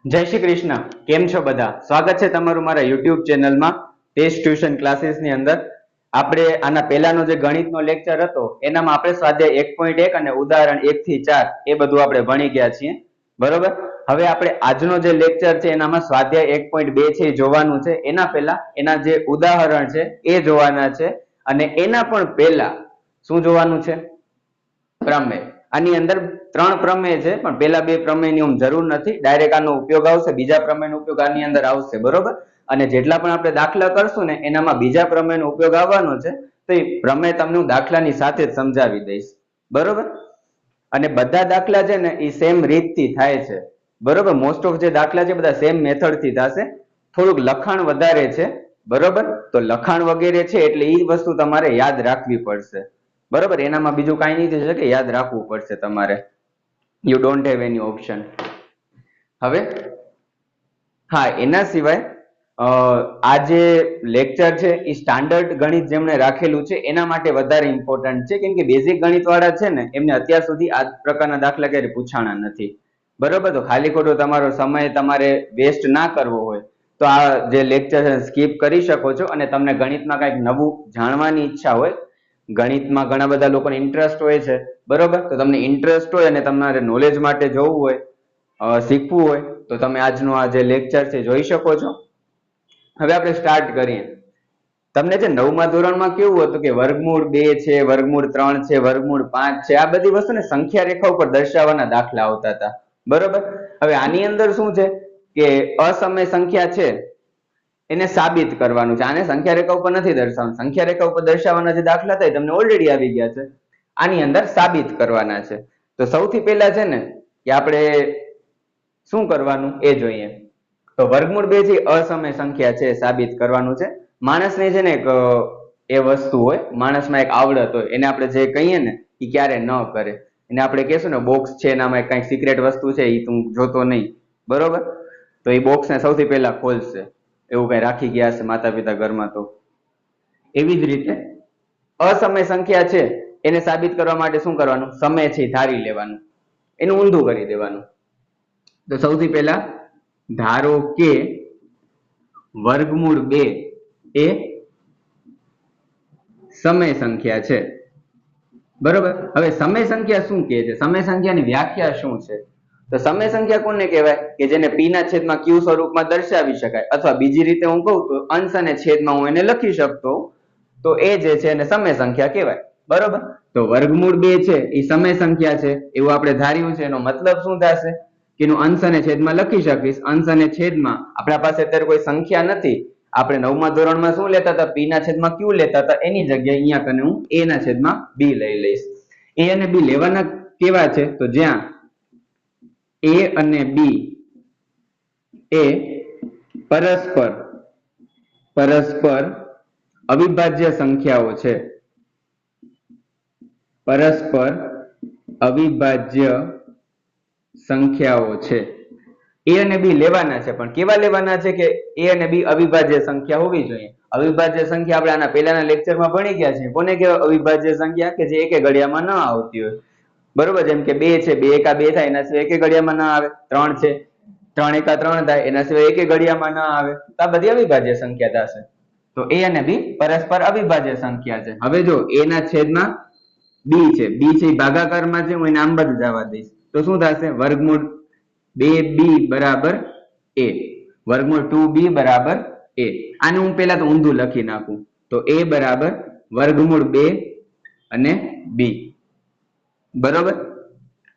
જય શ્રી કૃષ્ણ. કેમ છો બધા? સ્વાગત છે તમારું મારા યુટ્યુબ ચેનલમાં ટેસ્ટ ટ્યુશન ક્લાસીસની અંદર. આપણે આના પહેલાનો જે ગણિતનો લેક્ચર હતો એનામાં આપણે સ્વાધ્યાય 1.1 અને ઉદાહરણ 1 થી 4 એ બધું આપણે ભણી ગયા છીએ. બરોબર? હવે આપણે આજનો જે લેક્ચર છે એનામાં સ્વાધ્યાય 1.2 છે એ જોવાનું છે. એના પહેલા એના જે ઉદાહરણ છે એ જોવાના છે અને એના પણ પહેલા શું જોવાનું છે? પ્રમેય. આની અંદર 3 પ્રમેય છે પણ પહેલા 2 પ્રમેયની જરૂર નથી. ડાયરેક્ટ આનો ઉપયોગ આવશે, બીજા પ્રમેયનો ઉપયોગ આની અંદર આવશે. બરોબર? અને જેટલા પણ આપણે દાખલા કરશું ને એનામાં બીજા પ્રમેયનો ઉપયોગ આવવાનો છે. તો એ પ્રમેય તમને હું દાખલાની સાથે જ સમજાવી દઈશ. બરોબર? અને બધા દાખલા છે ને એ સેમ રીતથી થાય છે. બરોબર? મોસ્ટ ઓફ જે દાખલા છે બધા સેમ મેથડ થી થશે. થોડુંક લખાણ વધારે છે. બરોબર? તો લખાણ વગેરે છે એટલે એ વસ્તુ તમારે યાદ રાખવી પડશે. બરોબર? એનામાં બીજું કાંઈ નહીં થઈ શકે, યાદ રાખવું પડશે તમારે. You don't have any option. હવે હા, એના સિવાય આ જે લેક્ચર છે એ સ્ટાન્ડર્ડ ગણિત જેમણે રાખેલું છે એના માટે વધારે ઇમ્પોર્ટન્ટ છે, કેમ કે બેઝિક ગણિત વાળા છે ને એમને અત્યાર સુધી આ પ્રકારના દાખલા ક્યારે પૂછાણા નથી. બરોબર? તો ખાલી ખોટો તમારો સમય તમારે વેસ્ટ ના કરવો હોય તો આ જે લેક્ચર છે સ્કીપ કરી શકો છો અને તમને ગણિતમાં કંઈક નવું જાણવાની ઈચ્છા હોય, ગણિતમાં ઘણા બધા લોકોને ઇન્ટરેસ્ટ હોય છે. બરોબર? તો તમને ઇન્ટરેસ્ટ હોય અને તમારે નોલેજ માટે જોવું હોય, શીખવું હોય તો તમે આજનો આ જે લેક્ચર છે જોઈ શકો છો. હવે આપણે સ્ટાર્ટ કરીએ. તમને જે 9મા ધોરણમાં કેવું હતું કે વર્ગમૂળ 2 છે, વર્ગમૂળ 3 છે, વર્ગમૂળ 5 છે, આ બધી વસ્તુને સંખ્યા રેખા ઉપર દર્શાવવાના દાખલા આવતા હતા. બરોબર? હવે આની અંદર શું છે કે અસમય સંખ્યા છે એને સાબિત કરવાનું છે. આને સંખ્યા રેખા ઉપર નથી દર્શાવવાનું. સંખ્યા રેખા ઉપર દર્શાવવાના જે દાખલા થાય તમને ઓલરેડી આવી ગયા છે. આની અંદર સાબિત કરવાના છે. તો સૌથી પહેલા છે ને કે આપણે શું કરવાનું એ જોઈએ. તો વર્ગમૂળ 2 જે અસમય સંખ્યા છે સાબિત કરવાનું છે. માણસને છે ને એક એ વસ્તુ હોય, માણસમાં એક આવડત હોય, એને આપણે જે કહીએ ને એ ક્યારે ન કરે. એને આપણે કહેશું ને બોક્સ છે એનામાં કંઈક સિક્રેટ વસ્તુ છે એ તું જોતો નહીં. બરોબર? તો એ બોક્સને સૌથી પહેલા ખોલશે. એવું કઈ રાખી ગયા હશે માતા પિતા ઘરમાં. તો એવી જ રીતે અસમય સંખ્યા છે એને સાબિત કરવા માટે શું કરવાનું? સમય છે ધારી લેવાનું, એનું ઊંધું કરી દેવાનું. તો સૌથી પહેલા ધારો કે વર્ગમૂળ 2 એ સમય સંખ્યા છે. બરોબર? હવે સમય સંખ્યા શું કહે છે? સમય સંખ્યાની વ્યાખ્યા શું છે? તો સમય સંખ્યા કોને કહેવાય? કે જેને p ના છેદમાં q સ્વરૂપમાં દર્શાવી શકાય, અથવા બીજી રીતે હું કહું તો અંશ અને છેદમાં હું એને લખી શકતો, તો એ જે છે એને સમય સંખ્યા કહેવાય. બરોબર? તો વર્ગમૂળ 2 છે એ સમય સંખ્યા છે એવું આપણે ધાર્યું છે. એનો મતલબ શું થશે કે એનું અંશ અને છેદમાં લખી શકીશ. અંશ અને છેદમાં આપણા પાસે અત્યારે કોઈ સંખ્યા નથી. આપણે 9મા ધોરણમાં શું લેતા હતા? p ના છેદમાં q લેતા હતા. એની જગ્યાએ અહીંયા કને હું a ના છેદમાં b લઈ લઈશ. a અને b લેવાના કેવા છે? તો જ્યાં a અને b એ પરસ્પર અવિભાજ્ય સંખ્યાઓ છે. પરસ્પર અવિભાજ્ય સંખ્યાઓ છે. a અને b લેવાના છે, પણ કેવા લેવાના છે કે a અને b અવિભાજ્ય સંખ્યા હોવી જોઈએ. અવિભાજ્ય સંખ્યા આપણે આના પહેલાના લેક્ચરમાં ભણી ગયા છીએ. કોને કહેવાય અવિભાજ્ય સંખ્યા? કે જે એકે ઘડિયામાં ન આવતી હોય. બરોબર? જેમ કે 2 છે, 2 એકા 2 થાય, એના સિવાય એકે ઘડિયામાં ના આવે. 3 છે, 3 એકા 3 થાય, એના સિવાય એકે ઘડિયામાં ના આવે. તો આ બધી અવિભાજ્ય સંખ્યા થશે. તો a અને b પરસ્પર અવિભાજ્ય સંખ્યા છે. હવે જો a ના છેદમાં b છે, b છે ભાગાકારમાં છે, હું એને આમ બાજુ જવા દઈશ તો શું થશે? વર્ગમૂળ 2b બરાબર a, વર્ગમૂળ 2b બરાબર a. આને હું પહેલા તો ઊંધું લખી નાખું. તો a બરાબર વર્ગમૂળ 2 અને b. બરોબર?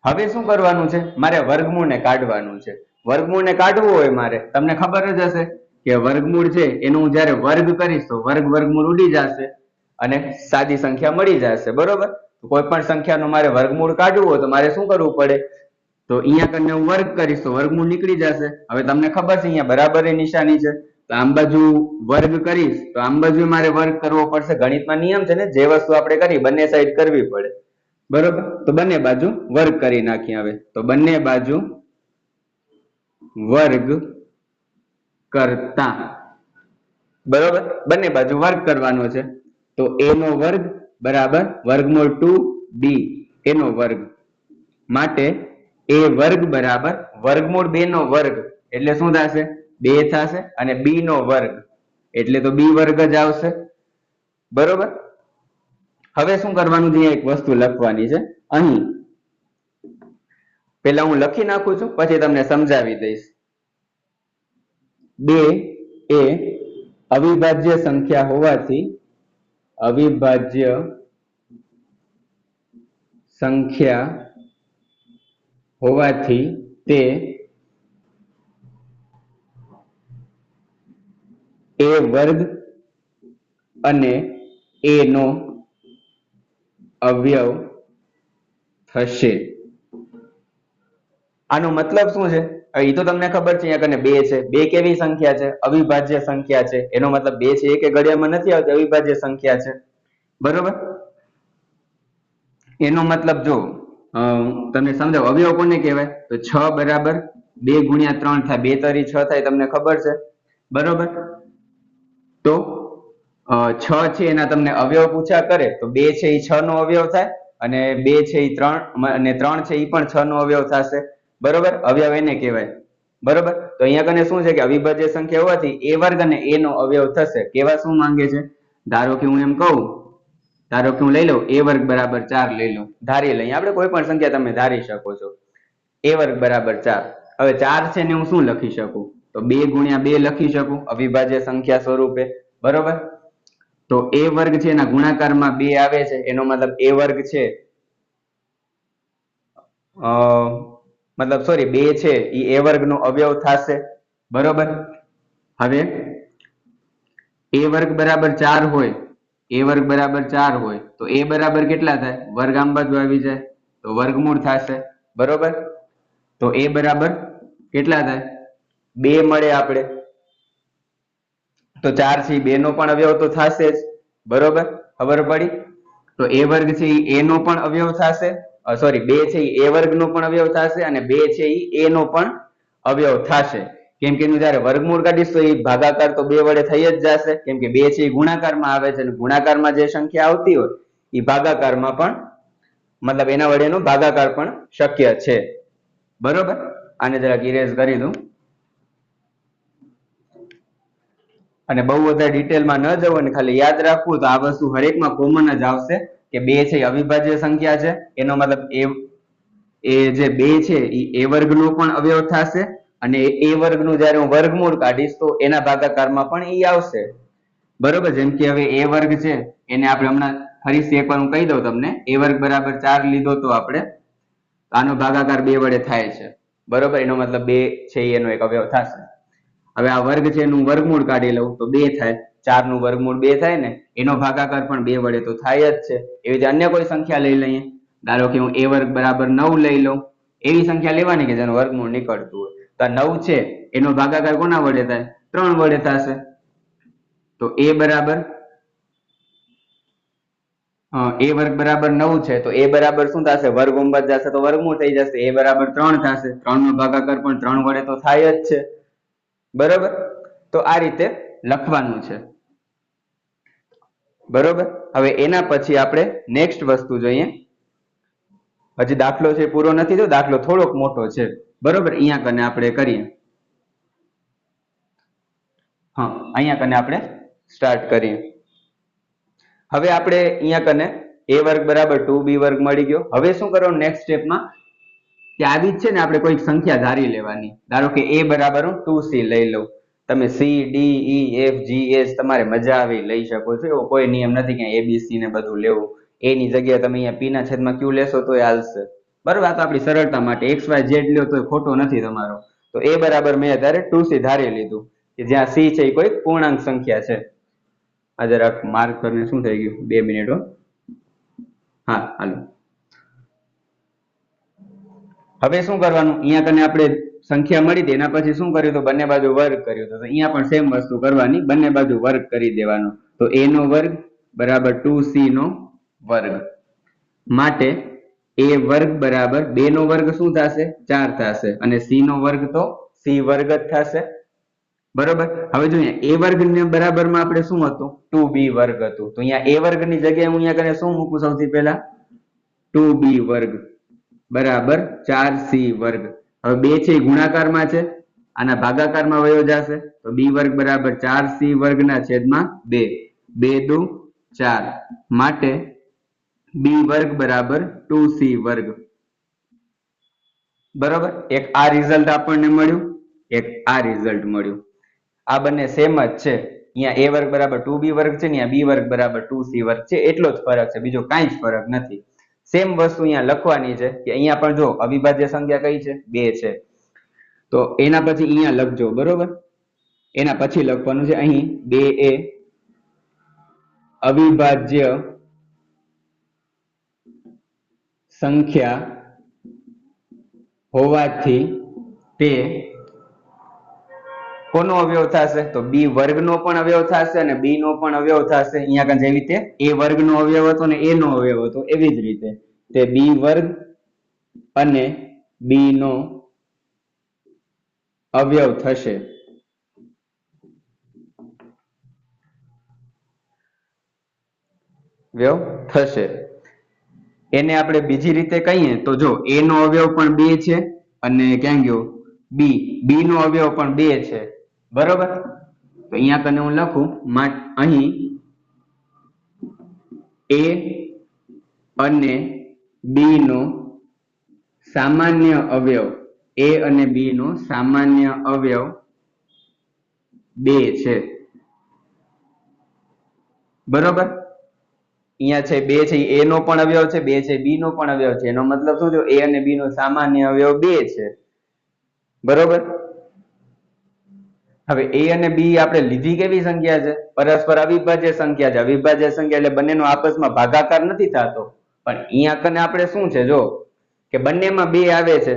હવે શું કરવાનું છે? મારે વર્ગમૂળને કાઢવાનું છે. વર્ગમૂળને કાઢવું હોય મારે, તમને ખબર જ હશે કે વર્ગમૂળ છે એનું હું જ્યારે વર્ગ કરીશ તો વર્ગમૂળ ઉડી જશે અને સાદી સંખ્યા મળી જશે. બરોબર? કોઈ પણ સંખ્યાનો મારે વર્ગમૂળ કાઢવું હોય તો મારે શું કરવું પડે? તો અહીંયા કને હું વર્ગ કરીશ તો વર્ગમૂળ નીકળી જશે. હવે તમને ખબર છે અહીંયા બરાબરની નિશાની છે, તો આમ બાજુ વર્ગ કરીશ તો આમ બાજુ મારે વર્ગ કરવો પડશે. ગણિતમાં નિયમ છે ને, જે વસ્તુ આપણે કરી બંને સાઈડ કરવી પડે. બરોબર? તો બંને બાજુ વર્ગ કરી નાખીએ. હવે તો બંને બાજુ વર્ગ કરતા, બરોબર, બંને બાજુ વર્ગ કરવાનો છે. તો a નો વર્ગ બરાબર વર્ગમૂળ 2b એનો વર્ગ, માટે a વર્ગ બરાબર વર્ગમૂળ 2 નો વર્ગ એટલે શું થશે? 2 થશે અને b નો વર્ગ એટલે તો b વર્ગ જ આવશે, બરોબર. હવે શું કરવાનું છે? એક વસ્તુ લખવાની છે અહીં. પેલા હું લખી નાખું છું, પછી તમને સમજાવી દઈશ. 2 એ અવિભાજ્ય સંખ્યા હોવાથી અવિભાજ્ય સંખ્યા હોવાથી તે a વર્ગ અને a નો અવયવ થશે. આનો મતલબ શું છે? એ તો તમને ખબર છે, અહીંયા કને 2 છે. 2 કેવી સંખ્યા છે? અવિભાજ્ય સંખ્યા છે. એનો મતલબ 2 છે એ કે ઘડિયામાં નથી આવતી, અવિભાજ્ય સંખ્યા છે, બરોબર. એનો મતલબ જો તમને સમજાવો, અવયવ કોને કહેવાય? તો 6 બરાબર 2 ગુણ્યા 3 થાય, 2 તરી 6 થાય, તમને ખબર છે, બરોબર. તો 6 છે એના તમને અવયવ પૂછ્યા કરે તો 2 છે એ 6 નો અવયવ થાય અને 2 છે એ 3 અને 3 છે એ પણ 6 નો અવયવ થશે, બરોબર. અવયવ એને કહેવાય, બરોબર. તો અહીંયા કને શું છે કે અવિભાજ્ય સંખ્યા હોવાથી a વર્ગ અને a નો અવયવ થશે. કેવા શું માંગે છે? ધારો કે હું એમ કહું, ધારો કે હું લઈ લઉં a વર્ગ બરાબર 4 લઈ લઉં, ધારી લઈએ આપણે, કોઈ પણ સંખ્યા તમે ધારી શકો છો. a વર્ગ બરાબર 4. હવે 4 છે ને હું શું લખી શકું? તો 2 ગુણ્યા 2 લખી શકું અવિભાજ્ય સંખ્યા સ્વરૂપે, બરોબર. તો a વર્ગ છે એના ગુણાકારમાં 2 આવે છે, એનો મતલબ a વર્ગ છે મતલબ સોરી 2 છે એ a વર્ગ નો અવયવ થશે, બરોબર. હવે a વર્ગ બરાબર 4 હોય, a વર્ગ બરાબર 4 હોય તો a બરાબર કેટલા થાય? વર્ગ આમ બાજુ આવી જાય તો વર્ગમૂળ થશે, બરોબર. તો a બરાબર કેટલા થાય? 2 મળે આપણે. તો 4 છે 2 નો પણ અવયવ તો થશે જ, બરોબર. ખબર પડી? તો a વર્ગ છે એ a નો પણ અવયવ થશે, સોરી 2 છે એ a વર્ગ નો પણ અવયવ થશે અને 2 છે એ a નો પણ અવયવ થશે. કેમ કે એનું જયારે વર્ગમૂળ કાઢીશ તો એ ભાગાકાર તો 2 વડે થઈ જ જશે, કેમ કે 2 છે એ ગુણાકારમાં આવે છે અને ગુણાકારમાં જે સંખ્યા આવતી હોય એ ભાગાકારમાં પણ, મતલબ એના વડેનો ભાગાકાર પણ શક્ય છે, બરોબર. આને જરાક ઇરેઝ કરી દઉં અને બહુ વધારે ડિટેલમાં ન જવું અને ખાલી યાદ રાખવું તો આ વસ્તુ હરેકમાં કોમન જ આવશે કે 2 છે અવિભાજ્ય સંખ્યા છે, એનો મતલબ એ જે 2 છે એ a વર્ગ નો પણ અવયવ થશે અને a વર્ગ નું જયારે હું વર્ગમૂળ કાઢીશ તો એના ભાગાકારમાં પણ એ આવશે, બરોબર. જેમ કે હવે a વર્ગ છે એને આપણે હમણાં ફરીથી એકવાર હું કહી દઉં તમને, a વર્ગ બરાબર 4 લીધો તો આપણે આનો ભાગાકાર 2 વડે થાય છે, બરોબર. એનો મતલબ 2 છે એનો એક અવયવ થશે. હવે આ વર્ગ છે એનું વર્ગમૂળ કાઢી લઉં તો 2 થાય, 4 નું વર્ગમૂળ 2 થાય ને, એનો ભાગાકાર પણ 2 વડે તો થાય જ છે. એવી રીતે અન્ય કોઈ સંખ્યા લઈ લઈએ, ધારો કે હું a વર્ગ બરાબર 9 લઈ લઉં, એવી સંખ્યા લેવાની કે જેનું વર્ગમૂળ નીકળતું હોય. તો 9 છે એનો ભાગાકાર કોના વડે થાય? 3 વડે થશે. તો a બરાબર a વર્ગ બરાબર 9 છે તો a બરાબર શું થશે? વર્ગ 9 જશે તો વર્ગમૂળ થઈ જશે, a બરાબર 3 થશે, 3 નો ભાગાકાર પણ 3 વડે તો થાય જ છે, બરોબર. તો આ રીતે લખવાનું છે, બરોબર. હવે એના પછી આપણે નેક્સ્ટ વસ્તુ જોઈએ. હજી દાખલો છે પૂરો નથી થયો, દાખલો થોડોક મોટો છે, બરોબર. અહીંયા કને આપણે કરીએ, હા અહીંયા કને આપણે સ્ટાર્ટ કરીએ. હવે આપણે અહીંયા કને a વર્ગ બરાબર 2b વર્ગ મળી ગયો. હવે શું કરવાનું નેક્સ્ટ સ્ટેપમાં કે આવી જ છે ને આપણે કોઈક સંખ્યા ધારી લેવાની. ધારો કે a બરાબર હું 2c લઈ લઉં, તમે c d e f g h તમારે મજા આવી લઈ શકો છો, એવો કોઈ નિયમ નથી કે abc ને બધું લેવું. a ની જગ્યાએ તમે અહીંયા p ના છેદમાં q લેશો તો એ હાલશે, બરોબર. આ તો આપણી સરળતા માટે x y z લ્યો તો ખોટો નથી તમારો. તો a બરાબર મેં અત્યારે 2c ધારી લીધું કે જ્યાં c છે એ કોઈ પૂર્ણાંક સંખ્યા છે. આ જરાક માર્ક કરીને શું થઈ ગયું? 2 મિનિટ હો. હા હાલો. હવે શું કરવાનું? અહીંયા કને આપણે સંખ્યા મળી હતી એના પછી શું કર્યું? તો બંને બાજુ વર્ગ કર્યો હતો. તો અહીંયા પણ સેમ વસ્તુ કરવાની, બંને બાજુ વર્ગ કરી દેવાનો. તો a નો વર્ગ બરાબર 2c નો વર્ગ માટે a વર્ગ બરાબર 2 નો વર્ગ શું થશે? 4 થશે અને c નો વર્ગ તો c વર્ગ જ થશે, બરોબર. હવે જોઈએ a વર્ગ ને બરાબર માં આપણે શું હતું? 2b વર્ગ હતું. તો અહીંયા a વર્ગ ની જગ્યાએ હું અહીંયા કને શું મૂકું? સૌથી પહેલા 2b વર્ગ બરાબર 4c વર્ગ. હવે 2 છે એ ગુણાકારમાં છે આના ભાગાકારમાં વયો જશે તો b વર્ગ બરાબર 4c વર્ગના છેદમાં 2 2 દુ 4 માટે b વર્ગ બરાબર 2c વર્ગ બરાબર એક આ રિઝલ્ટ આપણને મળ્યું એક આ રિઝલ્ટ મળ્યું આ બંને સેમ જ છે અહીંયા a વર્ગ બરાબર 2b વર્ગ છે ને અહીંયા b વર્ગ બરાબર 2c વર્ગ છે એટલો જ ફરક છે બીજો કાંઈ જ ફરક નથી સેમ વસ્તુ અહીંયા લખવાની છે કે અહીંયા પણ જો અવિભાજ્ય સંખ્યા કઈ છે 2 છે તો એના પછી અહીંયા લખજો બરોબર એના પછી લખવાનું છે અહીં 2 એ અવિભાજ્ય સંખ્યા હોવાથી તે કોનો અવયવ થશે તો b વર્ગનો પણ અવયવ થશે અને b નો પણ અવયવ થશે અહીંયા કાં જેવી રીતે a વર્ગનો અવયવ હતો ને a નો અવયવ હતો એવી જ રીતે તે b વર્ગ અને b નો અવયવ થશે વ્યવ થશે એને આપણે બીજી રીતે કહીએ તો જો a નો અવયવ પણ 2 છે અને ક્યાં ગયો b નો અવયવ પણ 2 છે બરોબર તો અહીંયા કને હું લખું અહીં a અને b નો સામાન્ય અવયવ a અને b નો સામાન્ય અવયવ 2 છે બરોબર અહીંયા છે 2 છે a નો પણ અવયવ છે 2 છે b નો પણ અવયવ છે એનો મતલબ શું થયો a અને b નો સામાન્ય અવયવ 2 છે બરોબર હવે a અને b આપણે લીધી કેવી સંખ્યા છે પરસ્પર અવિભાજ્ય સંખ્યા છે અવિભાજ્ય સંખ્યા એટલે બંનેનો આપસમાં ભાગાકાર નથી થતો પણ અહીંયા કને આપણે શું છે જો કે બંનેમાં 2 આવે છે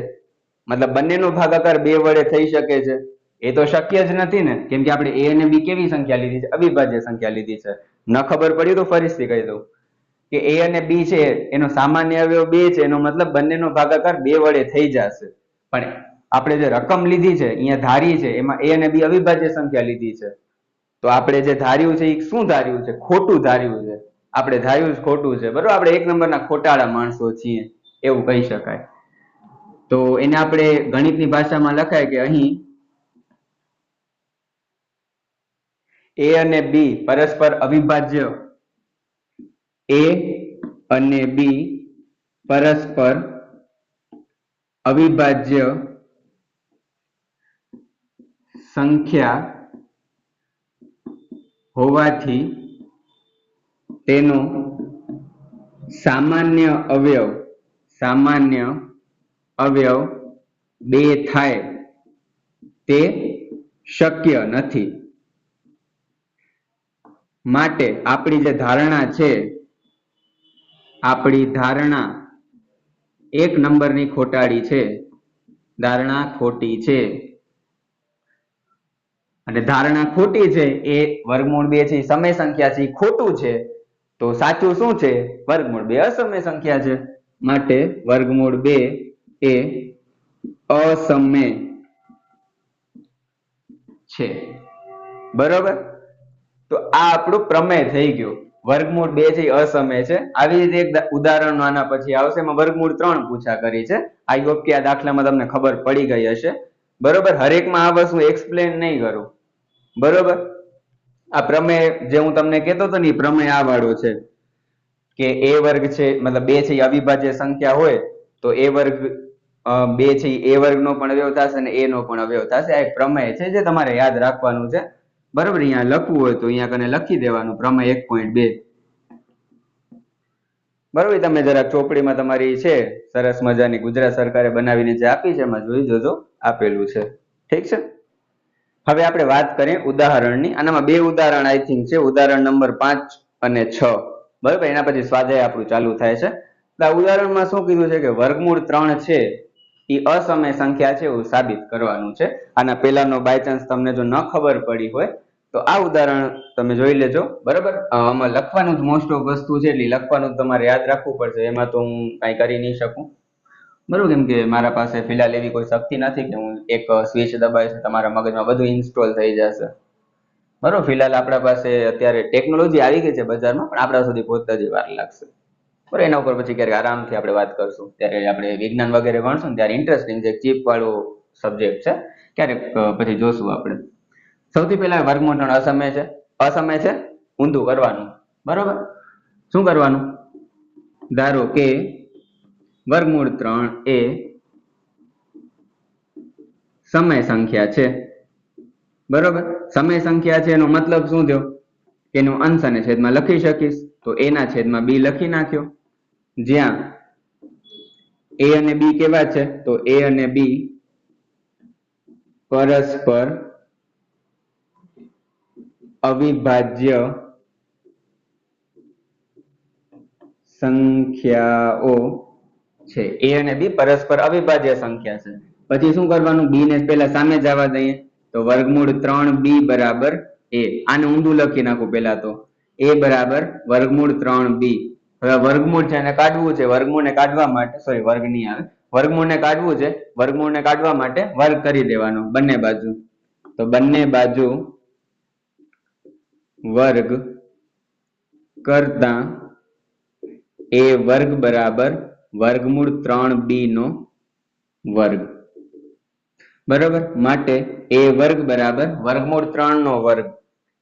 મતલબ બંનેનો ભાગાકાર 2 વડે થઈ શકે છે એ તો શક્ય જ નથી ને કેમ કે આપણે a અને b કેવી સંખ્યા લીધી છે અવિભાજ્ય સંખ્યા લીધી છે ન ખબર પડી તો ફરીથી કહી દઉં કે a અને b છે એનો સામાન્ય અવયવ 2 છે એનો મતલબ બંનેનો ભાગાકાર 2 વડે થઈ જશે પણ આપણે જે રકમ લીધી છે અહીંયા ધારી છે એમાં a અને b અવિભાજ્ય સંખ્યા લીધી છે તો આપણે જે ધાર્યું છે એ શું ધાર્યું છે ખોટું ધાર્યું છે આપણે ધાર્યું જ ખોટું છે બરોબર આપણે એક નંબરના ખોટાળા માણસો છીએ એવું કહી શકાય તો એને આપણે ગણિતની ભાષામાં લખાય કે અહીં a અને b પરસ્પર અવિભાજ્ય a અને b પરસ્પર અવિભાજ્ય સંખ્યા હોવાથી તેનો સામાન્ય અવયવ 2 થાય તે શક્ય નથી માટે આપણી જે ધારણા છે આપણી ધારણા એક નંબરની ખોટાડી છે ધારણા ખોટી છે અને ધારણા ખોટી છે એ વર્ગમૂળ 2 છે સમય સંખ્યા છે એ ખોટું છે તો સાચું શું છે વર્ગમૂળ 2 અસમય સંખ્યા છે માટે વર્ગમૂળ 2 એ અસમય છે બરોબર તો આ આપણું પ્રમેય થઈ ગયું વર્ગમૂળ 2 છે અસમય છે આવી રીતે એક ઉદાહરણ આના પછી આવશે એમાં વર્ગમૂળ 3 પૂછા કરી છે આઈ હોપ કે આ દાખલામાં તમને ખબર પડી ગઈ હશે બરોબર હરેકમાં આ વસ્તુ એક્સપ્લેન નહીં કરું બરોબર આ પ્રમેય જે હું તમને કહેતો હતો ને એ પ્રમેય આ વાળો છે કે a વર્ગ છે મતલબ 2 છે એ અવિભાજ્ય સંખ્યા હોય તો a વર્ગ 2 છે એ વર્ગનો પણ અવયવ થશે અને a નો પણ અવયવ થશે આ એક પ્રમેય છે જે તમારે યાદ રાખવાનું છે બરોબર અહીંયા લખવું હોય તો અહીંયા કને લખી દેવાનું પ્રમેય 1.2 બરોબર તમે જરા ચોપડીમાં તમારી છે સરસ મજાની ગુજરાત સરકારે બનાવીને જે આપી છે એમાં જોઈ જજો આપેલું છે ઠીક છે હવે આપણે વાત કરીએ ઉદાહરણની આનામાં 2 ઉદાહરણ આઈ થિંક છે ઉદાહરણ નંબર 5 અને 6 બરોબર એના પછી સ્વાધ્યાય આપણું ચાલુ થાય છે તો આ ઉદાહરણમાં શું કીધું છે કે વર્ગમૂળ 3 છે એ અસમય સંખ્યા છે એવું સાબિત કરવાનું છે આના પહેલાનો બાય ચાન્સ તમને જો ન ખબર પડી હોય તો આ ઉદાહરણ તમે જોઈ લેજો બરાબર આમાં લખવાનું જ મોસ્ટ ઓફ વસ્તુ છે એટલે લખવાનું તમારે યાદ રાખવું પડશે એમાં તો હું કાંઈ કરી નહીં શકું બરોબર કેમ કે મારા પાસે ફિલહાલ એવી કોઈ શક્તિ નથી કે હું એક સ્વિચ દબાવીશ તમારા મગજમાં બધું ઇન્સ્ટોલ થઈ જશે બરોબર ફિલહાલ આપણા પાસે અત્યારે ટેકનોલોજી આવી ગઈ છે બજારમાં પણ આપણા સુધી પહોંચતા જ વાર લાગશે બરાબર એના ઉપર પછી ક્યારેક આરામથી આપણે વાત કરશું ત્યારે આપણે વિજ્ઞાન વગેરે ભણશું ને ત્યારે ઇન્ટરેસ્ટિંગ છે ચીપ વાળો સબ્જેક્ટ છે ક્યારેક પછી જોશું આપણે. સૌથી પહેલા વર્ગમૂળ 3 અસમય છે. અસમય છે ઊંધું કરવાનું, બરોબર. શું કરવાનું? ધારો કે વર્ગમૂળ 3 એ સમય સંખ્યા છે, બરોબર. સમય સંખ્યા છે એનો મતલબ શું થયો? એનું અંશ અને છેદમાં લખી શકીશ, તો a ના છેદમાં b લખી નાખ્યો. જ્યાં a અને b કેવા છે? તો a અને b પરસ્પર અવિભાજ્ય સંખ્યાઓ છે. a અને b પરસ્પર અવિભાજ્ય સંખ્યા છે. પછી શું કરવાનું? b ને પહેલા સામે જવા દઈએ, તો વર્ગમૂળ 3b બરાબર a. આને ઊંધું લખી નાખું પહેલા તો. a બરાબર વર્ગમૂળ 3b. હવે વર્ગમૂળ છે એને કાઢવું છે. વર્ગમૂળને કાઢવા માટે વર્ગ નહીં આવે, વર્ગમૂળને કાઢવું છે. વર્ગમૂળને કાઢવા માટે વર્ગ કરી દેવાનો બંને બાજુ. તો બંને બાજુ વર્ગ કરતા a વર્ગ બરાબર વર્ગમૂળ 3b નો વર્ગ, બરોબર. માટે a વર્ગ બરાબર વર્ગમૂળ 3 નો વર્ગ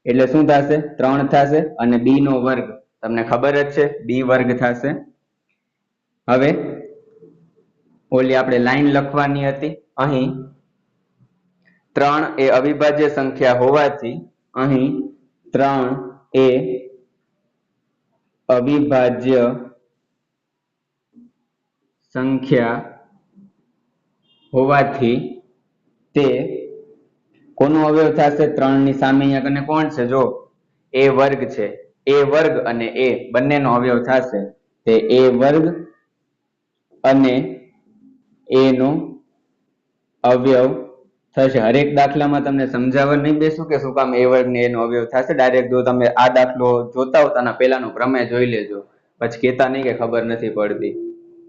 એટલે શું થશે? 3 થશે. અને b નો વર્ગ તમને ખબર જ છે, b વર્ગ થશે. હવે ઓલી આપણે લાઈન લખવાની હતી. અહીં 3 એ અવિભાજ્ય સંખ્યા હોવાથી અહીં 3 એ અવિભાજ્ય સંખ્યા હોવાથી તે કોનો અવયવ થશે? 3 ની સામે અહીંયા કને કોણ છે? જો a વર્ગ છે, a વર્ગ અને a બંનેનો અવયવ થશે. તે a વર્ગ અને a નો અવયવ થશે. હરેક દાખલામાં તમને સમજાવવા નહીં બેસું કે શું કામ a વર્ગ ને a નો અવયવ થશે. ડાયરેક્ટ જો તમે આ દાખલો જોતા હો તો આના પહેલાનો પ્રમેય જોઈ લેજો, પછી કહેતા નહીં કે ખબર નથી પડતી,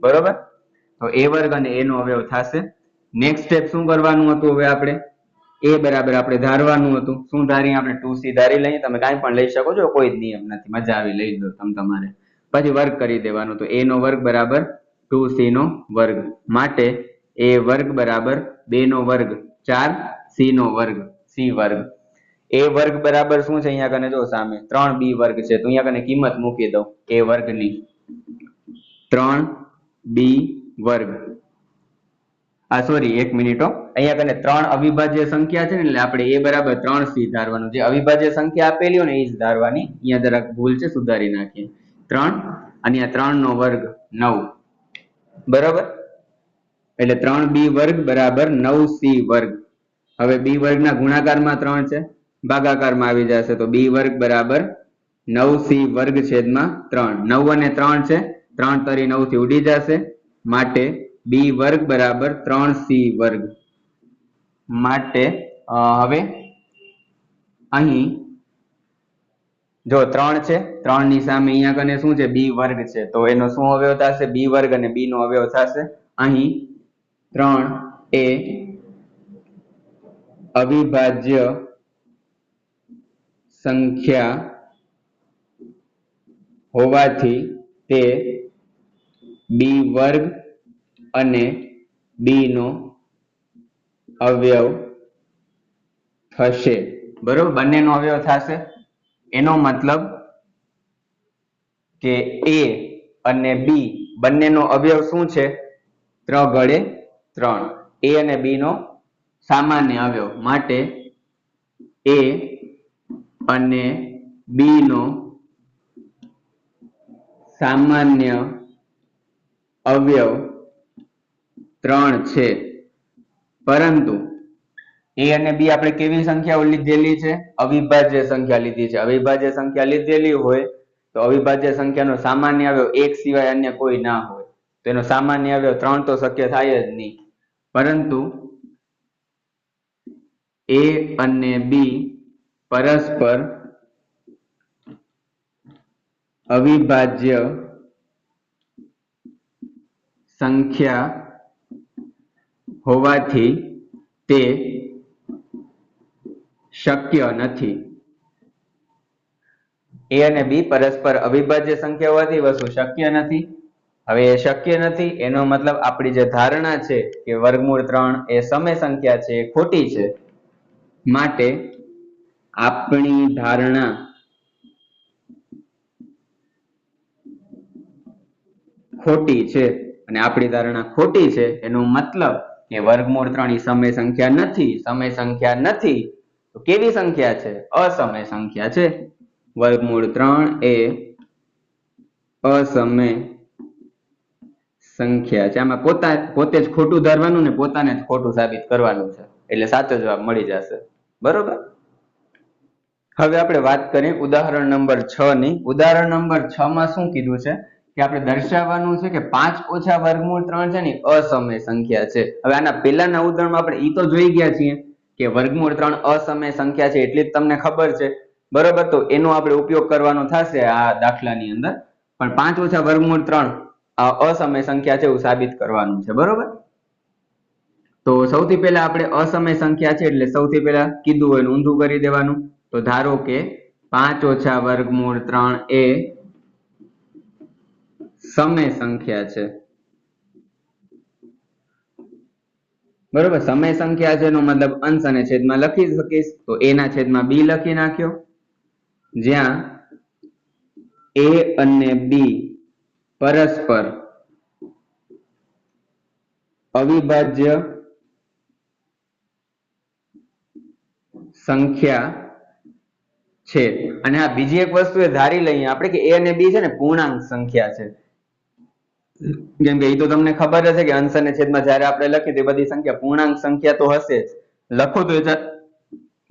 બરોબર. તો a વર્ગ અને a નો અવયવ થશે. નેક્સ્ટ સ્ટેપ શું કરવાનું હતું? હવે આપણે a બરાબર આપણે ધારવાનું હતું. શું ધારી? આપણે 2c ધારી લઈએ. તમે કાંઈ પણ લઈ શકો છો, કોઈ જ નિયમ નથી, મજા આવી લઈ લો તમારે. પછી વર્ગ કરી દેવાનું. તો a નો વર્ગ બરાબર 2c નો વર્ગ. માટે a વર્ગ બરાબર 2 નો વર્ગ 4, c નો વર્ગ c વર્ગ. a વર્ગ બરાબર શું છે? અહીંયા કને જો સામે 3b વર્ગ છે, તો અહીંયા કને કિંમત મૂકી દઉં a વર્ગની 3b વર્ગ. Sorry, 1 minute. અહીંયા કને 3 અવિભાજ્ય સંખ્યા છે ને, એટલે આપણે a બરાબર 3c ધારવાનું. જે અવિભાજ્ય સંખ્યા આપેલી હોય ને એ જ ધારવાની. અહીંયા જરાક ભૂલ છે, સુધારી નાખીએ. 3 અને આ 3 નો વર્ગ 9, બરોબર. એટલે 3b વર્ગ બરાબર 9c વર્ગ. હવે b વર્ગના ગુણાકારમાં 3 છે, ભાગાકારમાં આવી જશે. તો b વર્ગ બરાબર 9c વર્ગ છેદમાં 3. 9 અને 3 છે, 3 તરી 9 થી ઉડી જશે. માટે b વર્ગ બરાબર 3c વર્ગ. માટે હવે અહીં જો 3 છે, 3 ની સામે અહીંયા કને શું છે? b વર્ગ છે, તો એનો શું અવયવ થશે? b વર્ગ અને b નો અવયવ થશે. અહીં 3 એ અવિભાજ્ય સંખ્યા હોવાથી તે b વર્ગ અને b નો અવયવ થશે, બરોબર. બંનેનો અવયવ થશે. એનો મતલબ કે a અને b બંનેનો અવયવ શું છે? 3 ઘડે 3. a અને b નો સામાન્ય અવયવ. માટે a અને b નો સામાન્ય અવયવ 3 છે. પરંતુ a અને b આપણે કેવી સંખ્યાઓ લીધેલી છે? અવિભાજ્ય સંખ્યા લીધી છે. અવિભાજ્ય સંખ્યા લીધેલી હોય તો અવિભાજ્ય સંખ્યાનો સામાન્ય અવયવ 1 સિવાય અન્ય કોઈ ના હોય, તો એનો સામાન્ય અવયવ 3 તો શક્ય થાય જ નહીં. પરંતુ a અને b પરસ્પર અવિભાજ્ય સંખ્યા હોવાથી તે શક્ય નથી. a અને b પરસ્પર અવિભાજ્ય સંખ્યા હોવાથી વસ્તુ શક્ય નથી. હવે એ શક્ય નથી, એનો મતલબ આપણી જે ધારણા છે કે વર્ગમૂળ 3 એ સમય સંખ્યા છે એ ખોટી છે. માટે આપણી ધારણા ખોટી છે, અને આપણી ધારણા ખોટી છે એનો મતલબ કે વર્ગમૂળ 3 એ સમય સંખ્યા નથી. સમય સંખ્યા નથી તો કેવી સંખ્યા છે? અસમય સંખ્યા છે. વર્ગમૂળ 3 એ અસમય સંખ્યા છે. આમાં પોતે જ ખોટું ધારવાનું ને પોતાને જ ખોટું સાબિત કરવાનું છે, એટલે સાચો જવાબ મળી જશે. બરોબર. હવે આપણે વાત કરીએ ઉદાહરણ નંબર 6 ની. ઉદાહરણ નંબર 6 માં શું કીધું છે કે આપણે દર્શાવવાનું છે કે 5 ઓછા વર્ગમૂળ 3 છે ને અસમય સંખ્યા છે. હવે આના પહેલાના ઉદાહરણમાં આપણે ઈ તો જોઈ ગયા છીએ કે વર્ગમૂળ 3 અસમય સંખ્યા છે, એટલી જ તમને ખબર છે. બરોબર. તો એનો આપણે ઉપયોગ કરવાનો થશે આ દાખલાની અંદર. પણ 5 ઓછા વર્ગમૂળ 3 અસમય સંખ્યા છે એવું સાબિત કરવાનું છે. બરોબર. તો સૌથી પહેલા આપણે અસમય સંખ્યા છે એટલે સૌથી પહેલા કીધું હોય ઊંધું કરી દેવાનું. તો ધારો કે 5 ઓછા વર્ગમૂળ 3 એ સમય સંખ્યા છે. બરોબર. સમય સંખ્યા છે એનો મતલબ અંશ અને છેદમાં લખી શકીશ. તો a ના છેદમાં b લખી નાખ્યો, જ્યાં a અને b પરસ્પર અવિભાજ્ય સંખ્યા છે. અને આ બીજી એક વસ્તુ એ ધારી લઈએ આપણે કે a અને b છે ને પૂર્ણાંક સંખ્યા છે. કેમ કે એ તો તમને ખબર હશે કે અંશ અને છેદમાં જ્યારે આપણે લખીએ તો બધી સંખ્યા પૂર્ણાંક સંખ્યા તો હશે જ. લખો તો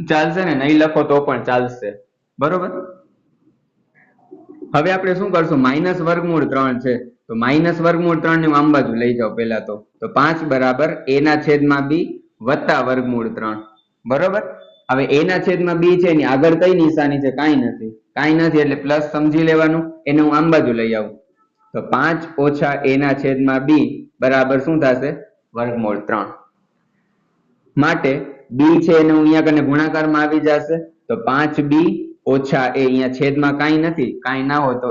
ચાલશે ને, નહીં લખો તો પણ ચાલશે. બરોબર. હવે આપણે શું કરશું? માઇનસ વર્ગમૂળ 3 છે તો માઇનસ વર્ગમૂળ 3 ને હું આમ બાજુ લઈ જાઉં પહેલા તો 5 બરાબર a ના છેદમાં b વત્તા વર્ગમૂળ 3. બરોબર. હવે a ના છેદમાં b છે એની આગળ કઈ નિશાની છે? કાંઈ નથી. કાંઈ નથી એટલે પ્લસ સમજી લેવાનું. એને હું આમ બાજુ લઈ આવું તો 5 ઓછા a ના છેદમાં b બરાબર શું થશે? વર્ગમૂળ 3. માટે b છે એને હું અહીંયા કને ગુણાકારમાં આવી જશે તો 5b ઓછા a, અહીંયા છેદમાં કાંઈ નથી, કાંઈ ના હોય તો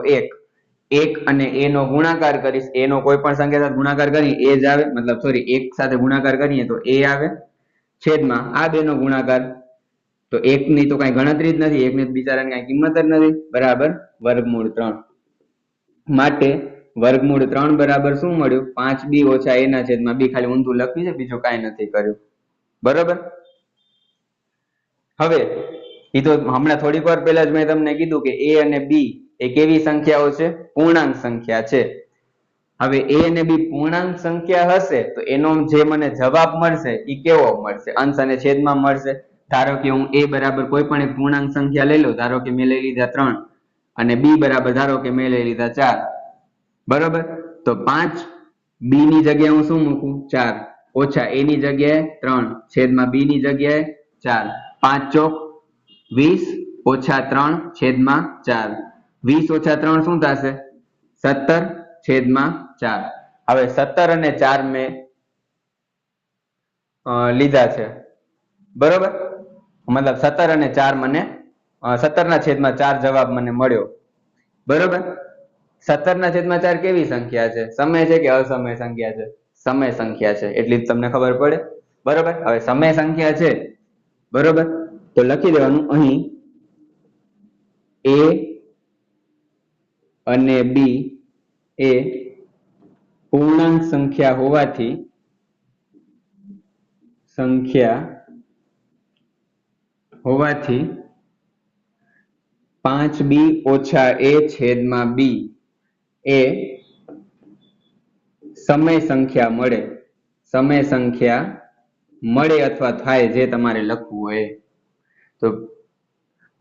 1 અને a નો ગુણાકાર કરીશ. a નો કોઈ પણ સંખ્યા સાથે ગુણાકાર કરીએ a જ આવે, મતલબ સોરી 1 સાથે ગુણાકાર કરીએ તો a આવે, છેદમાં આ બે નો ગુણાકાર તો 1 ની તો કઈ ગણતરી જ નથી, 1 ની બિચારાની કઈ કિંમત જ નથી. બરાબર વર્ગમૂળ 3. માટે વર્ગમૂળ 3 બરાબર શું મળ્યું? 5b ઓછા a ના છેદમાં b. ખાલી ઊંધું લખ્યું છે, બીજું કાંઈ નથી કર્યું. બરોબર. હવે એ તો હમણાં થોડીક વાર પહેલા જ મેં તમને કીધું કે a અને b એ કેવી સંખ્યાઓ છે? પૂર્ણાંક સંખ્યા છે. હવે a અને b પૂર્ણાંક સંખ્યા હશે તો એનો જે મને જવાબ મળશે એ કેવો મળશે? અંશ અને છેદમાં મળશે. ધારો કે હું a બરાબર કોઈ પણ એક પૂર્ણાંક સંખ્યા લઈ લઉં. ધારો કે મેં લઈ લીધા 3 અને b બરાબર ધારો કે મેં લઈ લીધા 4. બરોબર. તો 5b ની જગ્યાએ હું શું મૂકું? 4 ઓછા a ની જગ્યાએ 3 છેદમાં b ની જગ્યાએ 4. 5 ચોક 20 ઓછા 3 છેદમાં 4. 20 ઓછા 3 શું થશે? 17 છેદમાં 4. હવે 17 અને 4 મેં લીધા છે. બરોબર. મતલબ 17 અને 4 મને 17 ના છેદમાં 4 જવાબ મને મળ્યો. બરોબર. 17 ના છેદમાં 4 કેવી સંખ્યા છે? સમય છે કે અસમય સંખ્યા છે? સમય સંખ્યા છે, એટલી જ તમને ખબર પડે. બરોબર. હવે સમય સંખ્યા છે, બરોબર, તો લખી દેવાનું અહીં a અને b એ પૂર્ણાંક સંખ્યા હોવાથી 5b ઓછા a છેદમાં b એ સમય સંખ્યા મળે. સમય સંખ્યા મળે અથવા થાય, જે તમારે લખવું હોય તો.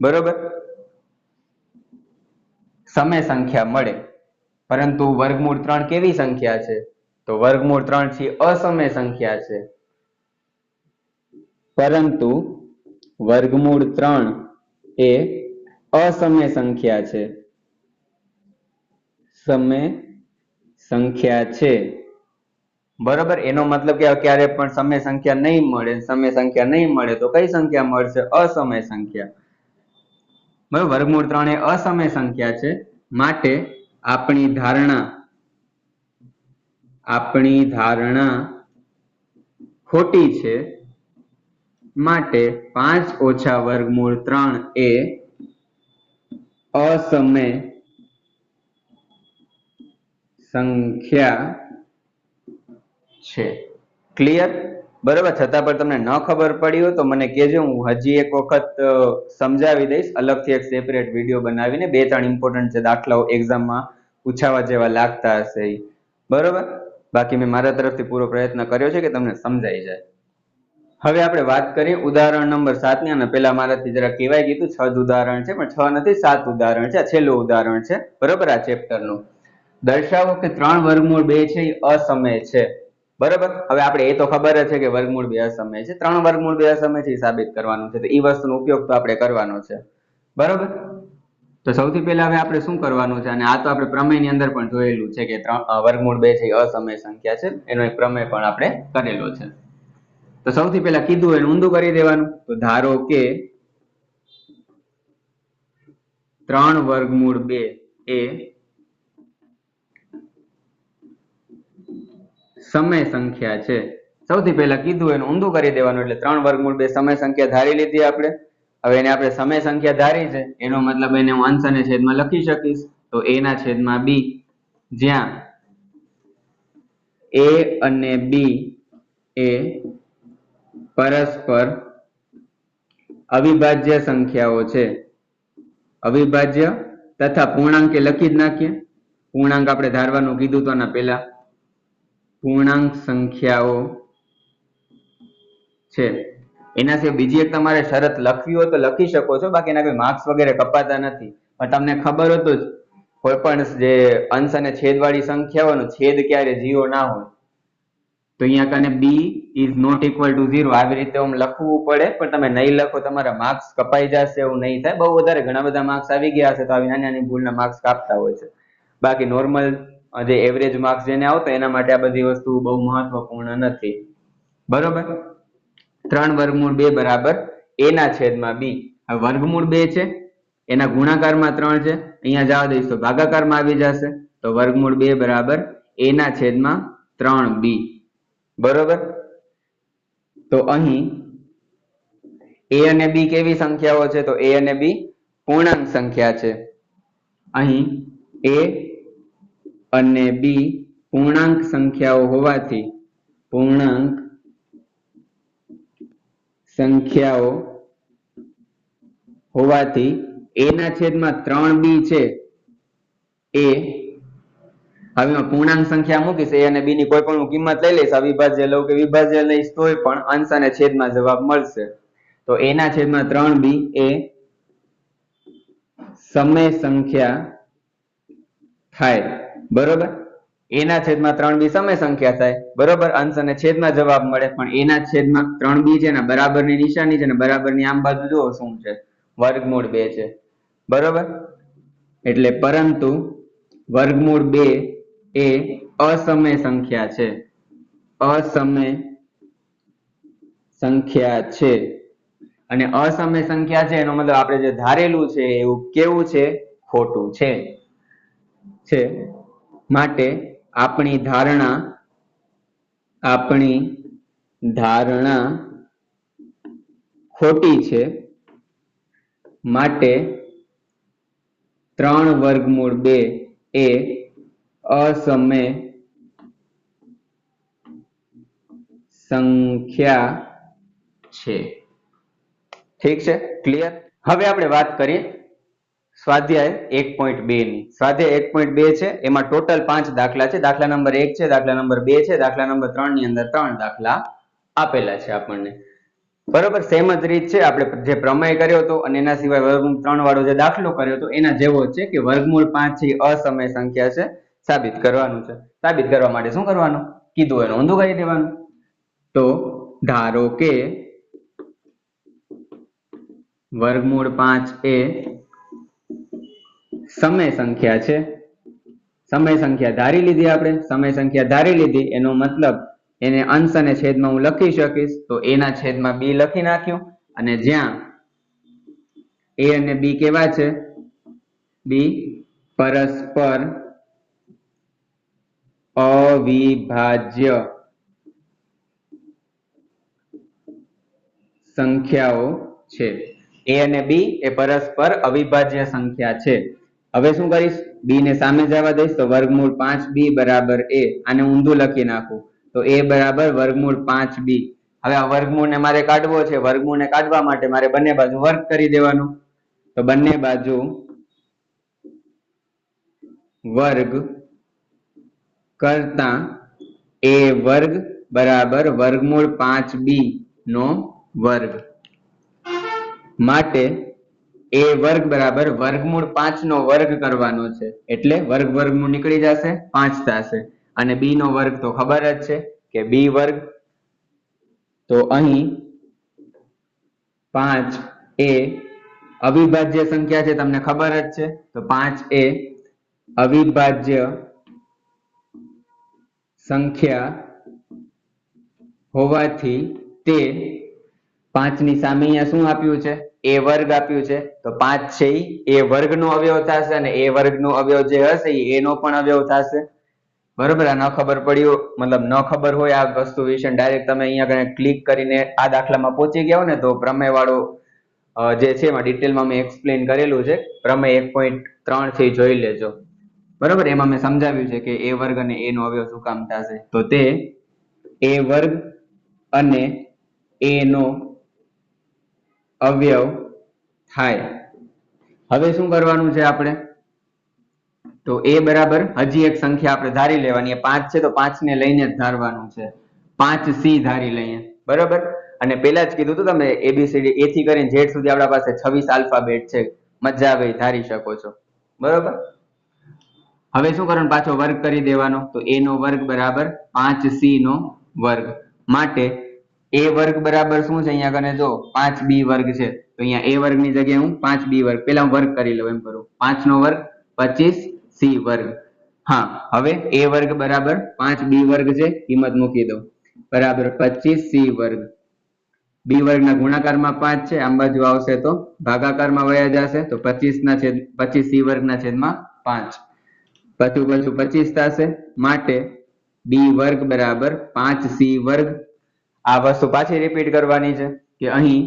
બરોબર. સમય સંખ્યા મળે. પરંતુ વર્ગમૂળ 3 કેવી સંખ્યા છે? તો વર્ગમૂળ 3 છે અસમય સંખ્યા છે. પરંતુ વર્ગમૂળ 3 એ અસમય સંખ્યા છે. સમય સંખ્યા છે. બરોબર. એનો મતલબ કે ક્યારે પણ સમય સંખ્યા નહીં મળે. સમય સંખ્યા નહીં મળે તો કઈ સંખ્યા મળશે? અસમય સંખ્યા. બરોબર. વર્ગમૂળ 3 એ અસમય સંખ્યા છે. માટે આપણી ધારણા આપણી ધારણા ખોટી છે માટે 5 ઓછા વર્ગમૂળ 3 એ અસમય સંખ્યા છે. ક્લિયર? બરાબર. છતાં પણ તમને ન ખબર પડી હોય તો મને કહેજો, હું હજી એક વખત સમજાવી દઈશ, અલગથી એક સેપરેટ વિડીયો બનાવીને. 2-3 ઇમ્પોર્ટન્ટ જે દાખલાઓ એક્ઝામમાં પૂછાવા જેવા લાગતા હશે એ. બરોબર. બાકી મેં મારા તરફથી પૂરો પ્રયત્ન કર્યો છે કે તમને સમજાઈ જાય. હવે આપણે વાત કરીએ ઉદાહરણ નંબર 7 ની. અને પેલા મારાથી જરા કહેવાય ગયું 6 જ ઉદાહરણ છે, પણ 6 નથી, 7 ઉદાહરણ છે. આ છેલ્લું ઉદાહરણ છે, બરોબર, આ ચેપ્ટરનું. દર્શાવો કે 3 વર્ગમૂળ 2 છે એ અસમય છે. બરોબર. હવે આપણે એ તો ખબર જ છે કે વર્ગમૂળ 2 અસમય છે. 3 વર્ગમૂળ 2 અસમય છે એ સાબિત કરવાનું છે, તો એ વસ્તુનો ઉપયોગ તો આપણે કરવાનો છે. બરોબર. તો સૌથી પહેલા હવે આપણે શું કરવાનું છે, અને આ તો આપણે પ્રમેયની અંદર પણ જોયેલું છે કે વર્ગમૂળ 2 છે એ અસમય સંખ્યા છે, એનો એક પ્રમેય પણ આપણે કરેલો છે. તો સૌથી પહેલા કીધું એને ઊંધું કરી દેવાનું. તો ધારો કે 3 વર્ગમૂળ 2 એ સમય સંખ્યા છે. સૌથી પહેલા કીધું એનું ઊંધું કરી દેવાનું, એટલે 3 વર્ગમૂળ 2 સમય સંખ્યા ધારી લીધી આપણે. હવે એને આપણે સમય સંખ્યા ધારી છે, એનો મતલબ એને હું અંશ અને છેદમાં લખી શકીશ. તો a ના છેદમાં b, જ્યાં a અને b એ પરસ્પર અવિભાજ્ય સંખ્યાઓ છે. અવિભાજ્ય તથા પૂર્ણાંક લખી જ નાખીએ. પૂર્ણાંક આપણે ધારવાનું કીધું તો આના પહેલા પૂર્ણાંક સંખ્યાઓ છે. એના સિવાય બીજી એક તમારે શરત લખવી હોય તો લખી શકો છો, બાકી એના કોઈ માર્ક્સ વગેરે કપાતા નથી. પણ તમને ખબર હતું જ, કોઈ પણ જે અંશ અને છેદવાળી સંખ્યાઓનો છેદ ક્યારે 0 ના હોય, તો અહીંયા કને b is not equal to 0 આવી રીતે લખવું પડે. પણ તમે નહીં લખો, તમારા માર્ક્સ કપાઈ જશે, એવું નહીં થાય. બહુ વધારે ઘણા બધા માર્ક્સ આવી ગયા હશે તો આવી નાની નાની ભૂલના માર્ક્સ કાપતા હોય છે. બાકી નોર્મલ જે એવરેજ માર્ક્સ જેને આવતા એના માટે આ બધી વસ્તુ બહુ મહત્વપૂર્ણ નથી. બરોબર. 3 વર્ગમૂળ 2 બરાબર a ના છેદમાં b. હવે વર્ગમૂળ 2 છે, એના ગુણાકારમાં 3 છે, અહીંયા જવા દઈશ તો ભાગાકારમાં આવી જશે. તો વર્ગમૂળ 2 બરાબર a ના છેદમાં 3b. બરોબર. તો અહીં a અને b કેવી સંખ્યાઓ છે? તો a અને b પૂર્ણાંક સંખ્યા છે. અહીં a અને b પૂર્ણાંક સંખ્યાઓ હોવાથી a ના છેદમાં 3b છે એ, હવે પૂર્ણાંક સંખ્યા મૂકીશ, a અને b ની કોઈ પણ કિંમત લઈ લઈશ, અવિભાજ્ય લઉં કે વિભાજ્ય લઈશ તોય પણ અંશ અને છેદમાં જવાબ મળશે. તો a ના છેદમાં 3b એ સમય સંખ્યા થાય. બરોબર. a ના છેદમાં 3b સમય સંખ્યા થાય. બરોબર. અંશ અને છેદમાં જવાબ મળે. પણ a ના છેદમાં 3b છે ને બરાબરની નિશાની છે ને બરાબરની આમ બાજુ જુઓ શું છે? વર્ગમૂળ 2 છે. બરોબર. એટલે પરંતુ વર્ગમૂળ 2 એ અસમય સંખ્યા છે. અસમય સંખ્યા છે. અને અસમય સંખ્યા છે એનો મતલબ આપણે જે ધારેલું છે એવું કેવું છે? ખોટું છે. માટે આપણી ધારણા ખોટી છે. માટે 3 વર્ગમૂળ 2 એ અસમય સંખ્યા છે. ઠીક છે? ક્લિયર? હવે આપણે વાત કરીએ સ્વાધ્યાય 1.2 ની. સ્વાધ્યાય 1.2 છે, એમાં ટોટલ 5 દાખલા છે. દાખલા નંબર 1 છે, દાખલા નંબર 2 છે, દાખલા નંબર 3 ની અંદર 3 દાખલા આપેલા છે આપણને. બરોબર. સેમ જ રીત છે, આપણે જે પ્રમેય કર્યો હતો અને એના સિવાય વર્ગમૂળ 3 વાળો જે દાખલો કર્યો હતો એના જેવો જ છે કે વર્ગમૂળ 5 છે અસમય સંખ્યા છે, સાબિત કરવાનું છે. સાબિત કરવા માટે શું કરવાનું? કીધું એનું ઊંધું કરી દેવાનું. તો ધારો કે વર્ગમૂળ 5 એ સમય સંખ્યા છે. સમય સંખ્યા ધારી લીધી આપણે. સમય સંખ્યા ધારી લીધી એનો મતલબ એને અંશ અને છેદમાં હું લખી શકીશ. તો a ના છેદમાં b લખી નાખ્યું. અને જ્યાં a અને b કેવા છે? b પરસ્પર અવિભાજ્ય સંખ્યાઓ છે. a અને b એ પરસ્પર અવિભાજ્ય સંખ્યા છે. હવે શું કરીશ, b ને સામે જવા દઈશ તો વર્ગમૂળ 5b બરાબર a. આને ઊંધું લખી નાખું તો a બરાબર વર્ગમૂળ 5b. હવે આ વર્ગમૂળને મારે કાઢવો છે. વર્ગમૂળને કાઢવા માટે મારે બંને બાજુ વર્ગ કરી દેવાનું. તો બંને બાજુ વર્ગ કરતા a વર્ગ બરાબર વર્ગમૂળ 5b નો વર્ગ માટે a વર્ગ બરાબર વર્ગમૂળ 5 નો વર્ગ કરવાનો છે. એટલે વર્ગ વર્ગમૂળ નીકળી જશે, 5 થશે. અને b નો વર્ગ તો ખબર જ છે કે b વર્ગ. તો અહીં 5 એ અવિભાજ્ય સંખ્યા છે, તમને ખબર જ છે. તો 5 એ અવિભાજ્ય સંખ્યા હોવાથી તે 5 ની સામે અહીંયા શું આપ્યું છે, a વર્ગ આપ્યું છે. તો 5 છે એ a વર્ગનો અવયવ થશે અને a વર્ગનો અવયવ જે હશે એ a નો પણ અવયવ થશે. બરોબર. આ ન ખબર પડ્યું, મતલબ ન ખબર હોય આ વસ્તુ વિશે, ડાયરેક્ટ તમે અહીંયા ક્લિક કરીને આ દાખલામાં પહોંચી ગયા હો ને તો પ્રમેય વાળો જે છે એમાં ડિટેલમાં મેં એક્સપ્લેન કરેલું છે. પ્રમેય 1.3 થી જોઈ લેજો. બરોબર. એમાં મેં સમજાવ્યું છે કે a વર્ગ અને a નો અવયવ શું કામ થશે. તો તે a વર્ગ અને a નો અવયવ થાય. હવે શું કરવાનું છે આપણે, તો a બરાબર હજી એક સંખ્યા આપણે ધારી લેવાની. 5 છે તો 5 ને લઈને જ ધારવાનું છે. 5c ધારી લઈએ. બરોબર. અને પેલા જ કીધું હતું તમે ABCD A થી કરીને Z સુધી આપણા પાસે 26 આલ્ફાબેટ છે. મજા આવે ધારી શકો છો. બરોબર. હવે શું કરવાનું, પાછો વર્ગ કરી દેવાનો. તો a નો વર્ગ બરાબર 5c નો વર્ગ માટે a વર્ગ બરાબર શું છે, અહીંયા કને જો 5b વર્ગ છે. તો અહીંયા a વર્ગ ની જગ્યાએ હું 5b વર્ગ, પેલા હું વર્ગ કરી લઉં એમ કરું. 5 નો વર્ગ 25c વર્ગ. હા, હવે a વર્ગ બરાબર 5b વર્ગ છે, કિંમત મૂકી દઉં, બરાબર 25c વર્ગ. b વર્ગના ગુણાકારમાં 5 છે, આમ બાજુ આવશે તો ભાગાકારમાં વયા જશે. તો 25c વર્ગના છેદમાં 5, પાછું 25 થશે. માટે b વર્ગ બરાબર 5c વર્ગ. આ વસ્તુ પાછી રિપીટ કરવાની છે કે અહીં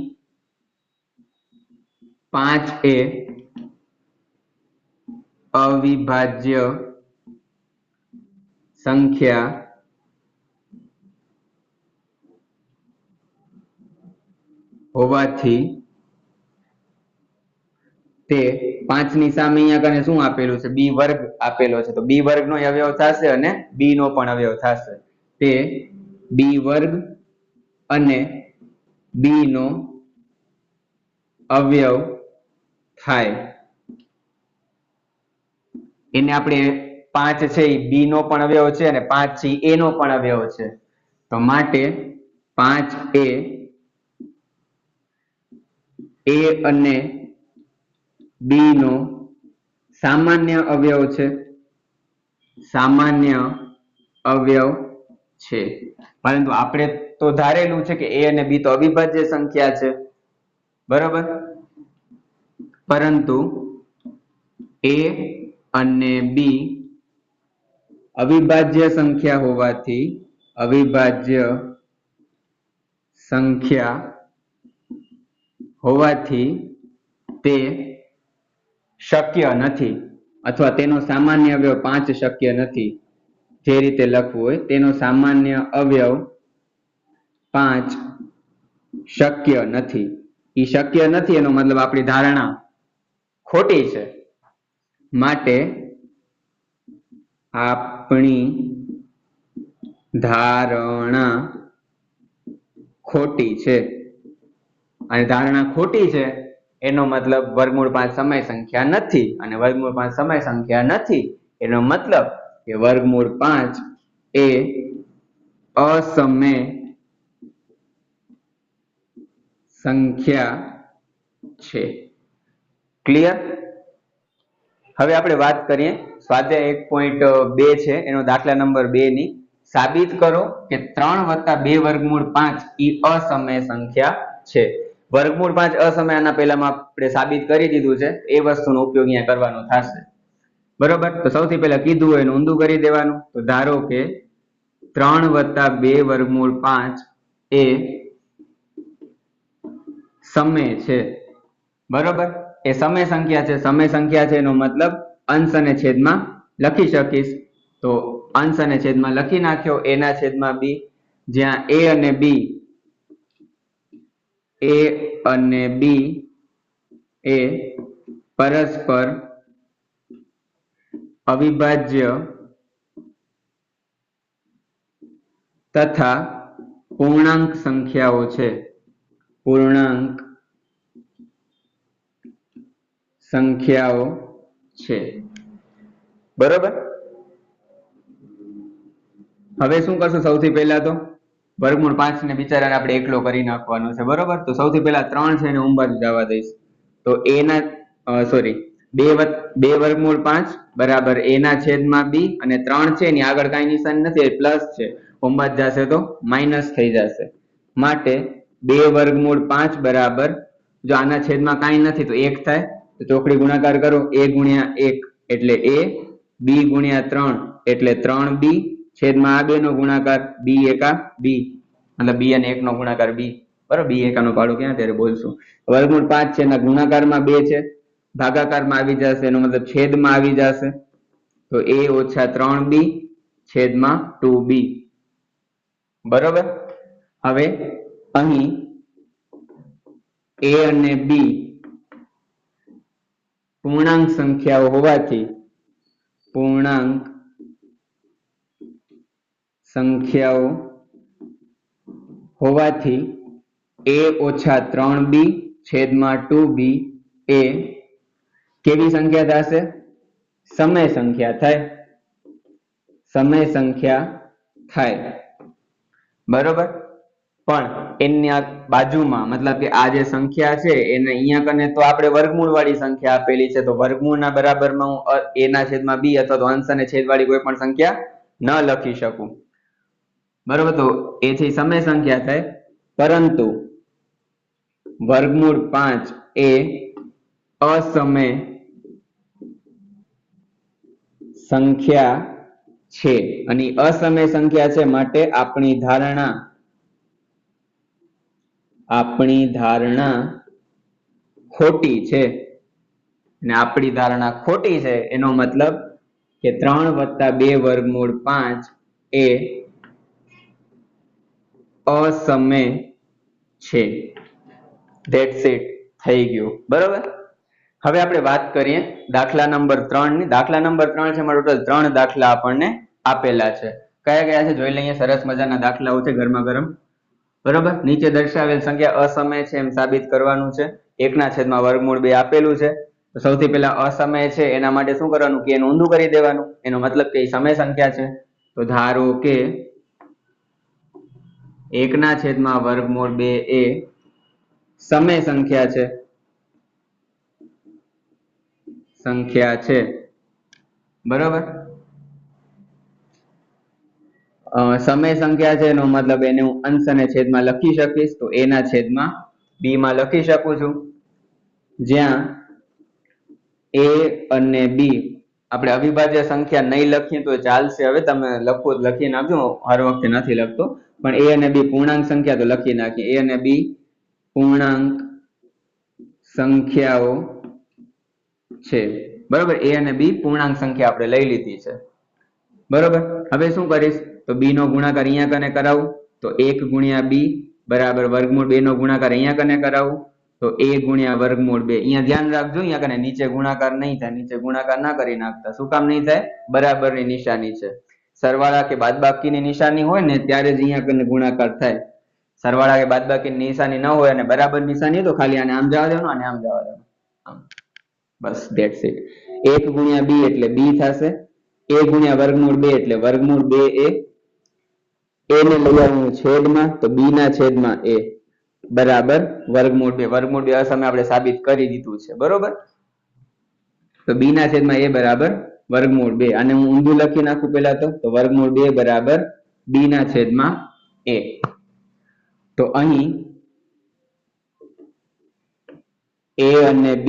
5 એ અવિભાજ્ય સંખ્યા હોવાથી તે 5 ની સામે અહીંયા કને શું આપેલું છે, b વર્ગ આપેલો છે. તો b વર્ગ નો અવયવ થશે અને b નો પણ અવયવ થશે. તે b વર્ગ અને b નો અવયવ થાય. એને આપણે 5 છે એ b નો પણ અવયવ છે અને 5 છે એ a નો પણ અવયવ છે. તો માટે 5 એ a અને b નો સામાન્ય અવયવ છે. સામાન્ય અવયવ છે. પરંતુ આપણે તો ધારેલું છે કે a અને b તો અવિભાજ્ય સંખ્યા છે. બરોબર. પરંતુ a અને b અવિભાજ્ય સંખ્યા હોવાથી તે શક્ય નથી, અથવા તેનો સામાન્ય અવયવ 5 શક્ય નથી. જે રીતે લખવું હોય તેનો સામાન્ય અવયવ 5 શક્ય નથી. એ શક્ય નથી એનો મતલબ આપણી ધારણા ખોટી છે. માટે આપણી ધારણા ખોટી છે. અને ધારણા ખોટી છે એનો મતલબ વર્ગમૂળ 5 સમય સંખ્યા નથી. અને વર્ગમૂળ 5 સમય સંખ્યા નથી એનો મતલબ કે વર્ગમૂળ 5 એ અસમય સંખ્યા છે. ક્લિયર? હવે આપણે વાત કરીએ સ્વાધ્યાય 1.2 છે એનો દાખલા નંબર 2 ની. સાબિત કરો કે 3 + 2 વર્ગમૂળ 5 એ અસમય સંખ્યા છે. વર્ગમૂળ 5 અસમય, આના પહેલામાં આપણે સાબિત કરી દીધું છે. એ વસ્તુનો ઉપયોગ અહીંયા કરવાનો થશે. બરોબર. તો સૌથી પહેલા કીધું હોય એનું ઊંધું કરી દેવાનું. તો ધારો કે 3 + 2 વર્ગમૂળ 5 એ સમય છે. બરોબર. એ સમય સંખ્યા છે. સમય સંખ્યા છે એનો મતલબ અંશ અને છેદમાં લખી શકીશ. તો અંશ અને છેદમાં લખી નાખ્યો. a ના છેદમાં b, જ્યાં a અને b એ પરસ્પર અવિભાજ્ય તથા પૂર્ણાંક સંખ્યાઓ છે. પૂર્ણાંક સંખ્યાઓ છે. બરોબર. હવે શું કરશું? સૌથી પહેલા તો વર્ગમૂળ 5 ને બિચારાને આપણે એકલો કરી નાખવાનો છે. બરોબર. તો સૌથી પહેલા 3 છે એને હું બાજુ જવા દઈશ. તો a ના સોરી 2 વર્ગમૂળ 5 બરાબર a ના છેદમાં b, અને 3 છે એની આગળ કાંઈ નિશાન નથી, પ્લસ છે, ઓમબાદ જશે તો માઇનસ થઈ જશે. માટે 2 વર્ગમૂળ 5 બરાબર, જો આના છેદમાં કાંઈ નથી તો 1 થાય. તો ચોકડી ગુણાકાર કરો. a ગુણ્યા 1 એટલે a, b ગુણ્યા 3 એટલે 3b, છેદમાં આ 2 નો ગુણાકાર, b એકા b, મતલબ b અને 1 નો ગુણાકાર b. બરાબર. b એકા નો પાડો ક્યાં ત્યારે બોલશું. વર્ગમૂળ 5 છે એના ગુણાકારમાં 2 છે, ભાગાકારમાં આવી જશે, એનો મતલબ છેદમાં આવી જશે. તો a ઓછા 3b છેદમાં 2b. બરોબર. હવે અહીં a અને b પૂર્ણાંક સંખ્યાઓ હોવાથી a ઓછા 3b છેદમાં 2b એ કેવી સંખ્યા થશે? સમય સંખ્યા થાય. સમય સંખ્યા થાય. બરોબર. પણ એની બાજુમાં, મતલબ કે આ જે સંખ્યા છે એને અહીંયા કને તો આપણે વર્ગમૂળ વાળી સંખ્યા આપેલી છે. તો વર્ગમૂળના બરાબરમાં હું a ના છેદમાં b અથવા તો અંશ અને છેદ વાળી કોઈ પણ સંખ્યા ન લખી શકું. બરોબર. તો એ છે સમય સંખ્યા થાય. પરંતુ વર્ગમૂળ 5 એ અસમય સંખ્યા છે, અને અસમય સંખ્યા છે માટે આપણી ધારણા ખોટી છે. અને આપણી ધારણા ખોટી છે એનો મતલબ કે 3 + 2 વર્ગમૂળ 5 એ અસમય છે. That's it. થઈ ગયું. બરોબર. હવે આપણે વાત કરીએ દાખલા નંબર 3 ની. દાખલા નંબર 3 છે એમાં ટોટલ 3 દાખલા આપણને આપેલા છે. કયા કયા છે જોઈ લઈએ. સરસ મજાના દાખલાઓ છે, ગરમા ગરમ. બરોબર. નીચે દર્શાવેલ સંખ્યા અસમય છે એમ સાબિત કરવાનું છે. 1 ના છેદમાં વર્ગમૂળ 2 આપેલું છે. તો સૌથી પહેલા અસમય છે એના માટે શું કરવાનું? કે એનું ઊંધું કરી દેવાનું. એનો મતલબ કે સમય સંખ્યા છે. તો ધારો કે 1 ના છેદમાં વર્ગમૂળ 2 એ સમય સંખ્યા છે. બરોબર. સમય સંખ્યા છે એનો મતલબ એને હું અંશ અને છેદમાં લખી શકીશ. તો a ના છેદમાં b માં લખી શકું છું, જ્યાં a અને b આપણે અવિભાજ્ય સંખ્યા નહીં લખીએ તો ચાલશે. હવે તમે લખી નાખજો, હર વખતે નથી લખતો, પણ a અને b પૂર્ણાંક સંખ્યા તો લખી નાખીએ. a અને b પૂર્ણાંક સંખ્યાઓ છે. બરોબર. a અને b પૂર્ણાંક સંખ્યા આપણે લઈ લીધી છે. બરોબર. હવે શું કરીશ? તો b નો ગુણાકાર અહીંયા કને કરાવું. તો 1 ગુણ્યા b બરાબર વર્ગમૂળ 2 નો ગુણાકાર અહીંયા કને કરાવું. તો a ગુણ્યા વર્ગમૂળ 2. અહીંયા ધ્યાન રાખજો, અહીંયા કને નીચે ગુણાકાર નહીં થાય. નીચે ગુણાકાર ના કરી નાખતા. શું કામ નહીં થાય? બરાબરની નિશાની છે. સરવાળા કે બાદબાકીની નિશાની હોય ને ત્યારે જ અહીંયા કને ગુણાકાર થાય. સરવાળા કે બાદબાકીની નિશાની ન હોય અને બરાબર નિશાની તો ખાલી આને આમ જવા દેવાનું અને આમ જવા દેવાનું. બસ ધેટ્સ ઇટ. 1 ગુણ્યા b એટલે b થશે. a ગુણ્યા વર્ગમૂળ 2 એટલે વર્ગમૂળ 2 એ ને લઈ આવવાનું છેદમાં, તો b ના છેદમાં a બરાબર વર્ગમૂળ 2. વર્ગમૂળ 2 અસમય આપણે સાબિત કરી દીધું છે. બરોબર. તો b ના છેદમાં a બરાબર વર્ગમૂળ 2. અને હું ઊંધું લખી નાખું પહેલા તો વર્ગમૂળ 2 બરાબર b ના છેદમાં a. તો અહીં a અને b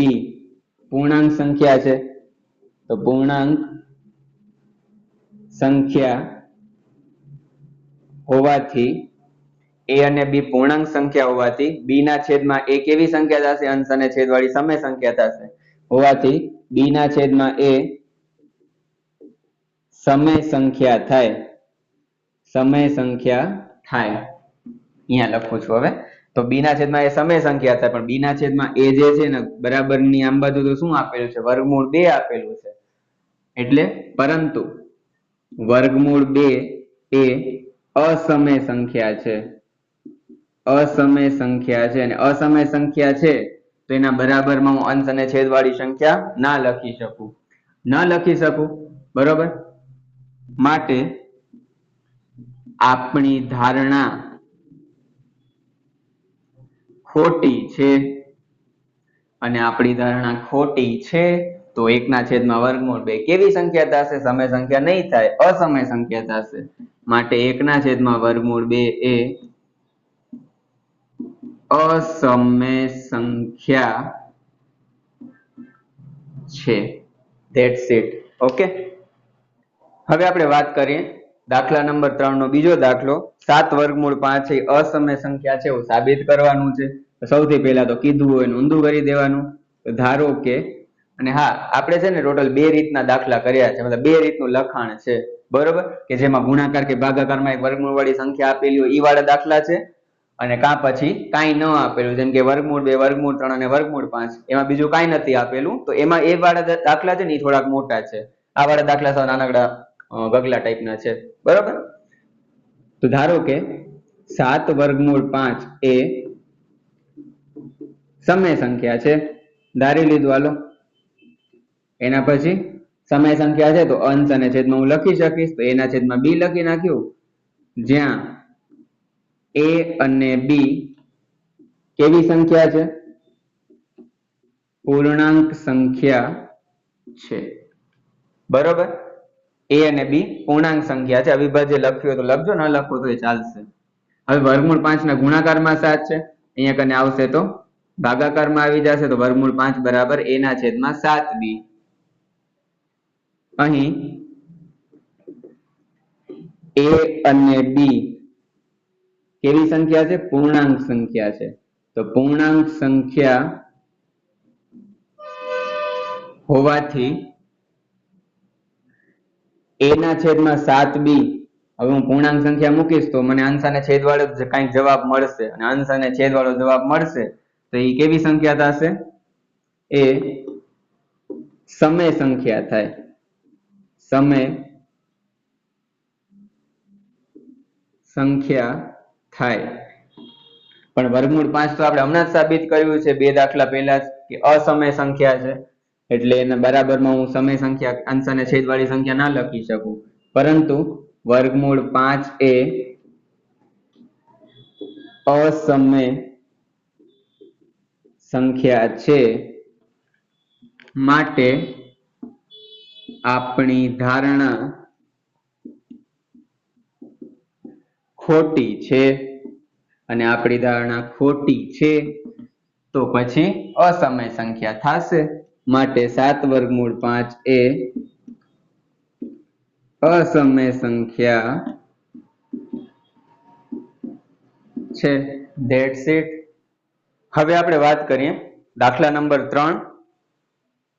પૂર્ણાંક સંખ્યા છે. તો પૂર્ણાંક સંખ્યા હોવાથી a અને b પૂર્ણાંક સંખ્યા હોવાથી b ના છેદમાં a કેવી સંખ્યા થશે? અંશ અને છેદવાળી સમય સંખ્યા થશે હોવાથી b ના છેદમાં a સમય સંખ્યા થાય. સમય સંખ્યા થાય અહીંયા લખું છું હવે. તો b ના છેદમાં એ સમય સંખ્યા થાય, પણ b ના છેદમાં a જે છે ને બરાબર ની આમ બાજુ તો શું આપેલું છે? વર્ગમૂળ 2 આપેલું છે. એટલે પરંતુ વર્ગમૂળ 2 એ અસમય સંખ્યા છે. અસમય સંખ્યા છે, અને અસમય સંખ્યા છે તો એના બરાબરમાં હું અંશ અને છેદવાળી સંખ્યા ના લખી શકું. બરોબર? માટે આપણી ધારણા ખોટી છે, અને આપણી ધારણા ખોટી છે તો 1 ના છેદમાં વર્ગમૂળ 2 કેવી સંખ્યા થશે? સમય સંખ્યા નહીં થાય, અસમય સંખ્યા થશે. માટે 1 ના છેદમાં વર્ગમૂળ 2 એ અસમય સંખ્યા છે. That's it. ઓકે, હવે આપણે વાત કરીએ દાખલા નંબર 3 નો બીજો દાખલો. 7 વર્ગમૂળ 5 એ અસમય સંખ્યા છે એવું સાબિત કરવાનું છે. સૌથી પહેલા તો કીધું હોય ઊંધું કરી દેવાનું. ધારો કે, અને હા, આપણે છે ને ટોટલ 2 રીતના દાખલા કર્યા છે, મતલબ 2 રીતનું લખાણ છે. બરોબર? કે જેમાં ગુણાકાર કે ભાગાકારમાં એક વર્ગમૂળ વાળી સંખ્યા આપેલી હોય ઈ વાળા દાખલા છે, અને કાં પછી કાંઈ ન આપેલું, જેમ કે વર્ગમૂળ 2, વર્ગમૂળ 3 અને વર્ગમૂળ 5, એમાં બીજું કાંઈ નથી આપેલું, તો એમાં એ વાળા દાખલા છે ને એ થોડાક મોટા છે. આ વાળા દાખલા સાવ નાનકડા ગગલા ટાઈપના છે. બરોબર? તો ધારો કે 7 વર્ગમૂળ 5 એ સમય સંખ્યા છે, ધારી લીધું. હાલો, એના પછી સમય સંખ્યા છે તો અંશ અને છેદમાં હું લખી શકીશ, તો a ના છેદમાં b લખી નાખ્યું, જ્યાં a અને b કેવી સંખ્યા છે? પૂર્ણાંક સંખ્યા છે. બરોબર? a અને b પૂર્ણાંક સંખ્યા છે. અવિભાજ્ય લખ્યું હોય તો લખજો, ન લખો તો એ ચાલશે. હવે વર્ગમૂળ 5 ના ગુણાકારમાં 7 છે, અહીંયા કને આવશે તો ભાગાકારમાં આવી જશે, તો વર્ગમૂળ 5 બરાબર a ના છેદમાં 7b. અહીં a અને b કેવી સંખ્યા છે? પૂર્ણાંક સંખ્યા છે. તો પૂર્ણાંક સંખ્યા હોવાથી a ના છેદમાં 7b, હવે હું પૂર્ણાંક સંખ્યા મૂકીશ તો મને અંશ અને છેદવાળો કંઈક જવાબ મળશે, અને અંશ અને છેદવાળો જવાબ મળશે તો એ કેવી સંખ્યા થશે? એ સમય સંખ્યા થાય. સમય સંખ્યા થાય. પણ વર્ગમૂળ 5 તો આપણે હમણાં જ સાબિત કર્યું છે 2 દાખલા પહેલા જ કે અસમય સંખ્યા છે, એટલે એના બરાબરમાં હું સમય સંખ્યા અંશ અને છેદવાળી સંખ્યા ના લખી શકું. પરંતુ વર્ગમૂળ 5 એ અસમય સંખ્યા છે, માટે આપણી ધારણા ખોટી છે, અને આપણી ધારણા ખોટી છે તો પછી અસમય સંખ્યા થશે. માટે 7 વર્ગમૂળ 5 એ અસમય સંખ્યા છે. That's it. હવે આપણે વાત કરીએ દાખલા નંબર 3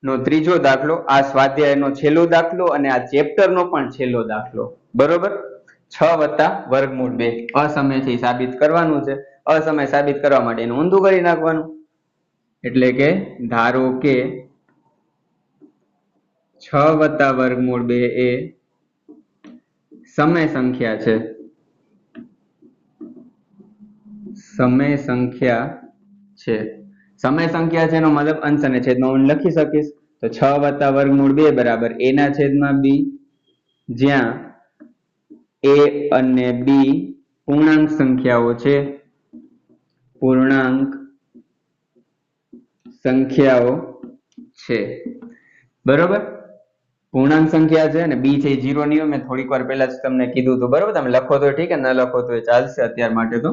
નો ત્રીજો દાખલો. આ સ્વાધ્યાયનો છેલ્લો દાખલો અને આ ચેપ્ટર નો પણ છેલ્લો દાખલો. બરોબર? 6 + વર્ગમૂળ 2 અસમયથી સાબિત કરવાનું છે. અસમય સાબિત કરવા માટે એનું ઊંધું કરી નાખવાનું. એટલે કે ધારો કે 6 + વર્ગમૂળ 2 એ સમય સંખ્યા છે. સમય સંખ્યા છે. સમય સંખ્યા છે એનો મતલબ અંશ અને છેદમાં હું લખી શકીશ. તો 6 + વર્ગમૂળ 2 બરાબર a ના છેદમાં b, જ્યાં a અને b પૂર્ણાંક સંખ્યાઓ છે. પૂર્ણાંક સંખ્યાઓ છે. બરોબર? પૂર્ણાંક સંખ્યા છે અને b છે એ 0 નહીં હોય. મેં થોડીક વાર પહેલા જ તમને કીધું હતું. બરોબર? તમે લખો તો ઠીક, ન લખો તો ચાલશે અત્યાર માટે. તો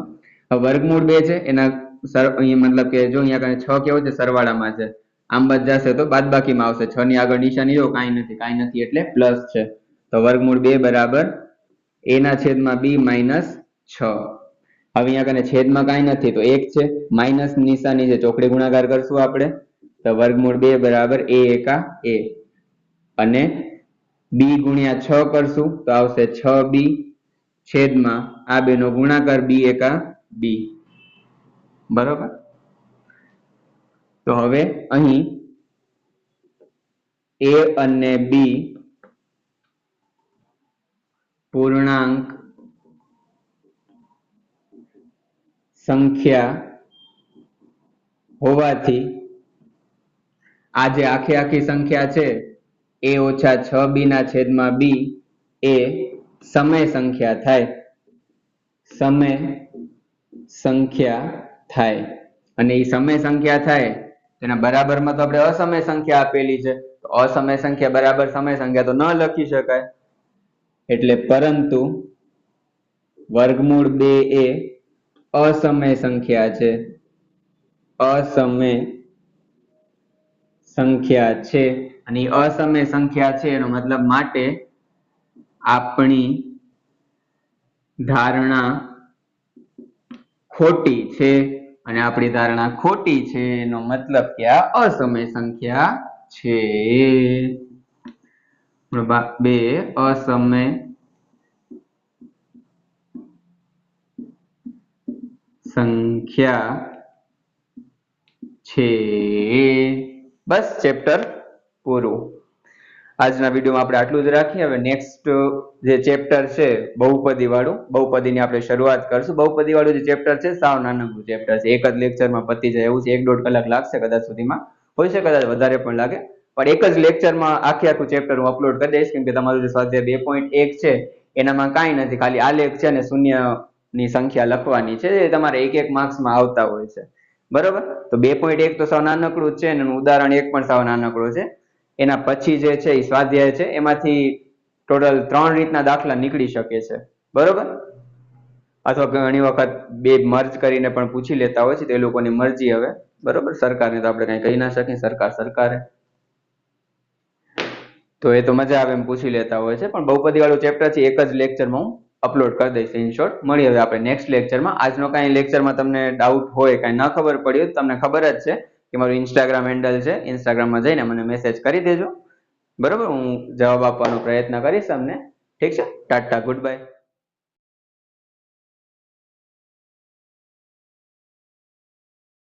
વર્ગમૂળ 2 છે એના અહીંયા મતલબ કે જો અહીંયા 6 કેવો છે? સરવાળામાં છે. આમ બાદ જશે તો બાદબાકીમાં આવશે. 6 ની આગળ નિશાની જો કાંઈ નથી એટલે પ્લસ છે. તો વર્ગમૂળ 2 બરાબર a ના છેદમાં b માઇનસ 6. હવે અહીંયા કને છેદમાં કાંઈ નથી તો 1 છે, માઇનસ નિશાની છે, ચોકડી ગુણાકાર કરશું આપણે. તો વર્ગમૂળ 2 બરાબર a એકા a અને b ગુણ્યા 6 કરશું તો આવશે 6b છેદમાં આ બેનો ગુણાકાર b એકા b. બરોબર. તો હવે અહીં a અને b પૂર્ણાંક સંખ્યા હોવાથી આ જે આખી સંખ્યા છે a ઓછા 6b ના છેદમાં b એ સમય સંખ્યા થાય. સમય સંખ્યા થાય અને એ સમય સંખ્યા થાય તેના બરાબરમાં તો આપણે અસમય સંખ્યા આપેલી છે. તો અસમય સંખ્યા બરાબર સમય સંખ્યા તો ન લખી શકાય એટલે પરંતુ વર્ગમૂળ 2 એ અસમય સંખ્યા છે. અસમય સંખ્યા છે અને અસમય સંખ્યા છે એનો મતલબ માટે આપણી ધારણા ખોટી છે અને આપણી ધારણા ખોટી છે એનો મતલબ કે આ અસમય સંખ્યા છે. 2 અસમય સંખ્યા છે. બસ ચેપ્ટર પૂરું. આજના વિડીયોમાં આપણે આટલું જ રાખીએ. હવે નેક્સ્ટ જે ચેપ્ટર છે બહુપદી વાળું, બહુપદીની આપણે શરૂઆત કરશું. બહુપદી વાળું જે ચેપ્ટર છે સાવ નાનકડું ચેપ્ટર છે, એક જ લેક્ચરમાં પતી જાય એવું છે. 1-1.5 કલાક લાગશે કદાચ સુધીમાં, હોય છે કદાચ વધારે પણ લાગે, પણ એક જ લેક્ચરમાં આખું ચેપ્ટર હું અપલોડ કરી દઈશ. કેમ કે તમારું જે સ્વાધ્યાય 2.1 છે એનામાં કાંઈ નથી, ખાલી આલેખ છે ને શૂન્યની સંખ્યા લખવાની છે. એ તમારે એક માર્ક્સમાં આવતા હોય છે. બરોબર. તો 2.1 તો સાવ નાનકડું જ છે અને ઉદાહરણ 1 પણ સાવ નાનકડું છે. એના પછી જે છે એ સ્વાધ્યાય છે એમાંથી ટોટલ 3 રીતના દાખલા નીકળી શકે છે. બરોબર. અથવા ઘણી વખત બે મર્જ કરીને પણ પૂછી લેતા હોય છે, તો એ લોકોની મરજી હવે. બરોબર. સરકારને તો આપણે કઈ કહી ના શકીએ, સરકારે તો એ તો મજા આવે એમ પૂછી લેતા હોય છે. પણ બહુપદી વાળું ચેપ્ટર છે એક જ લેક્ચરમાં હું અપલોડ કરી દઈશ ઇન શોર્ટ. મળીએ હવે આપણે નેક્સ્ટ લેક્ચરમાં. આજનો કાંઈ લેક્ચરમાં તમને ડાઉટ હોય, કાંઈ ન ખબર પડી હોય, તમને ખબર જ છે કે મારું ઇન્સ્ટાગ્રામ હેન્ડલ છે, ઇન્સ્ટાગ્રામમાં જઈને મને મેસેજ કરી દેજો. બરોબર. હું જવાબ આપવાનો પ્રયત્ન કરીશ તમને. ઠીક છે. Tata, good bye.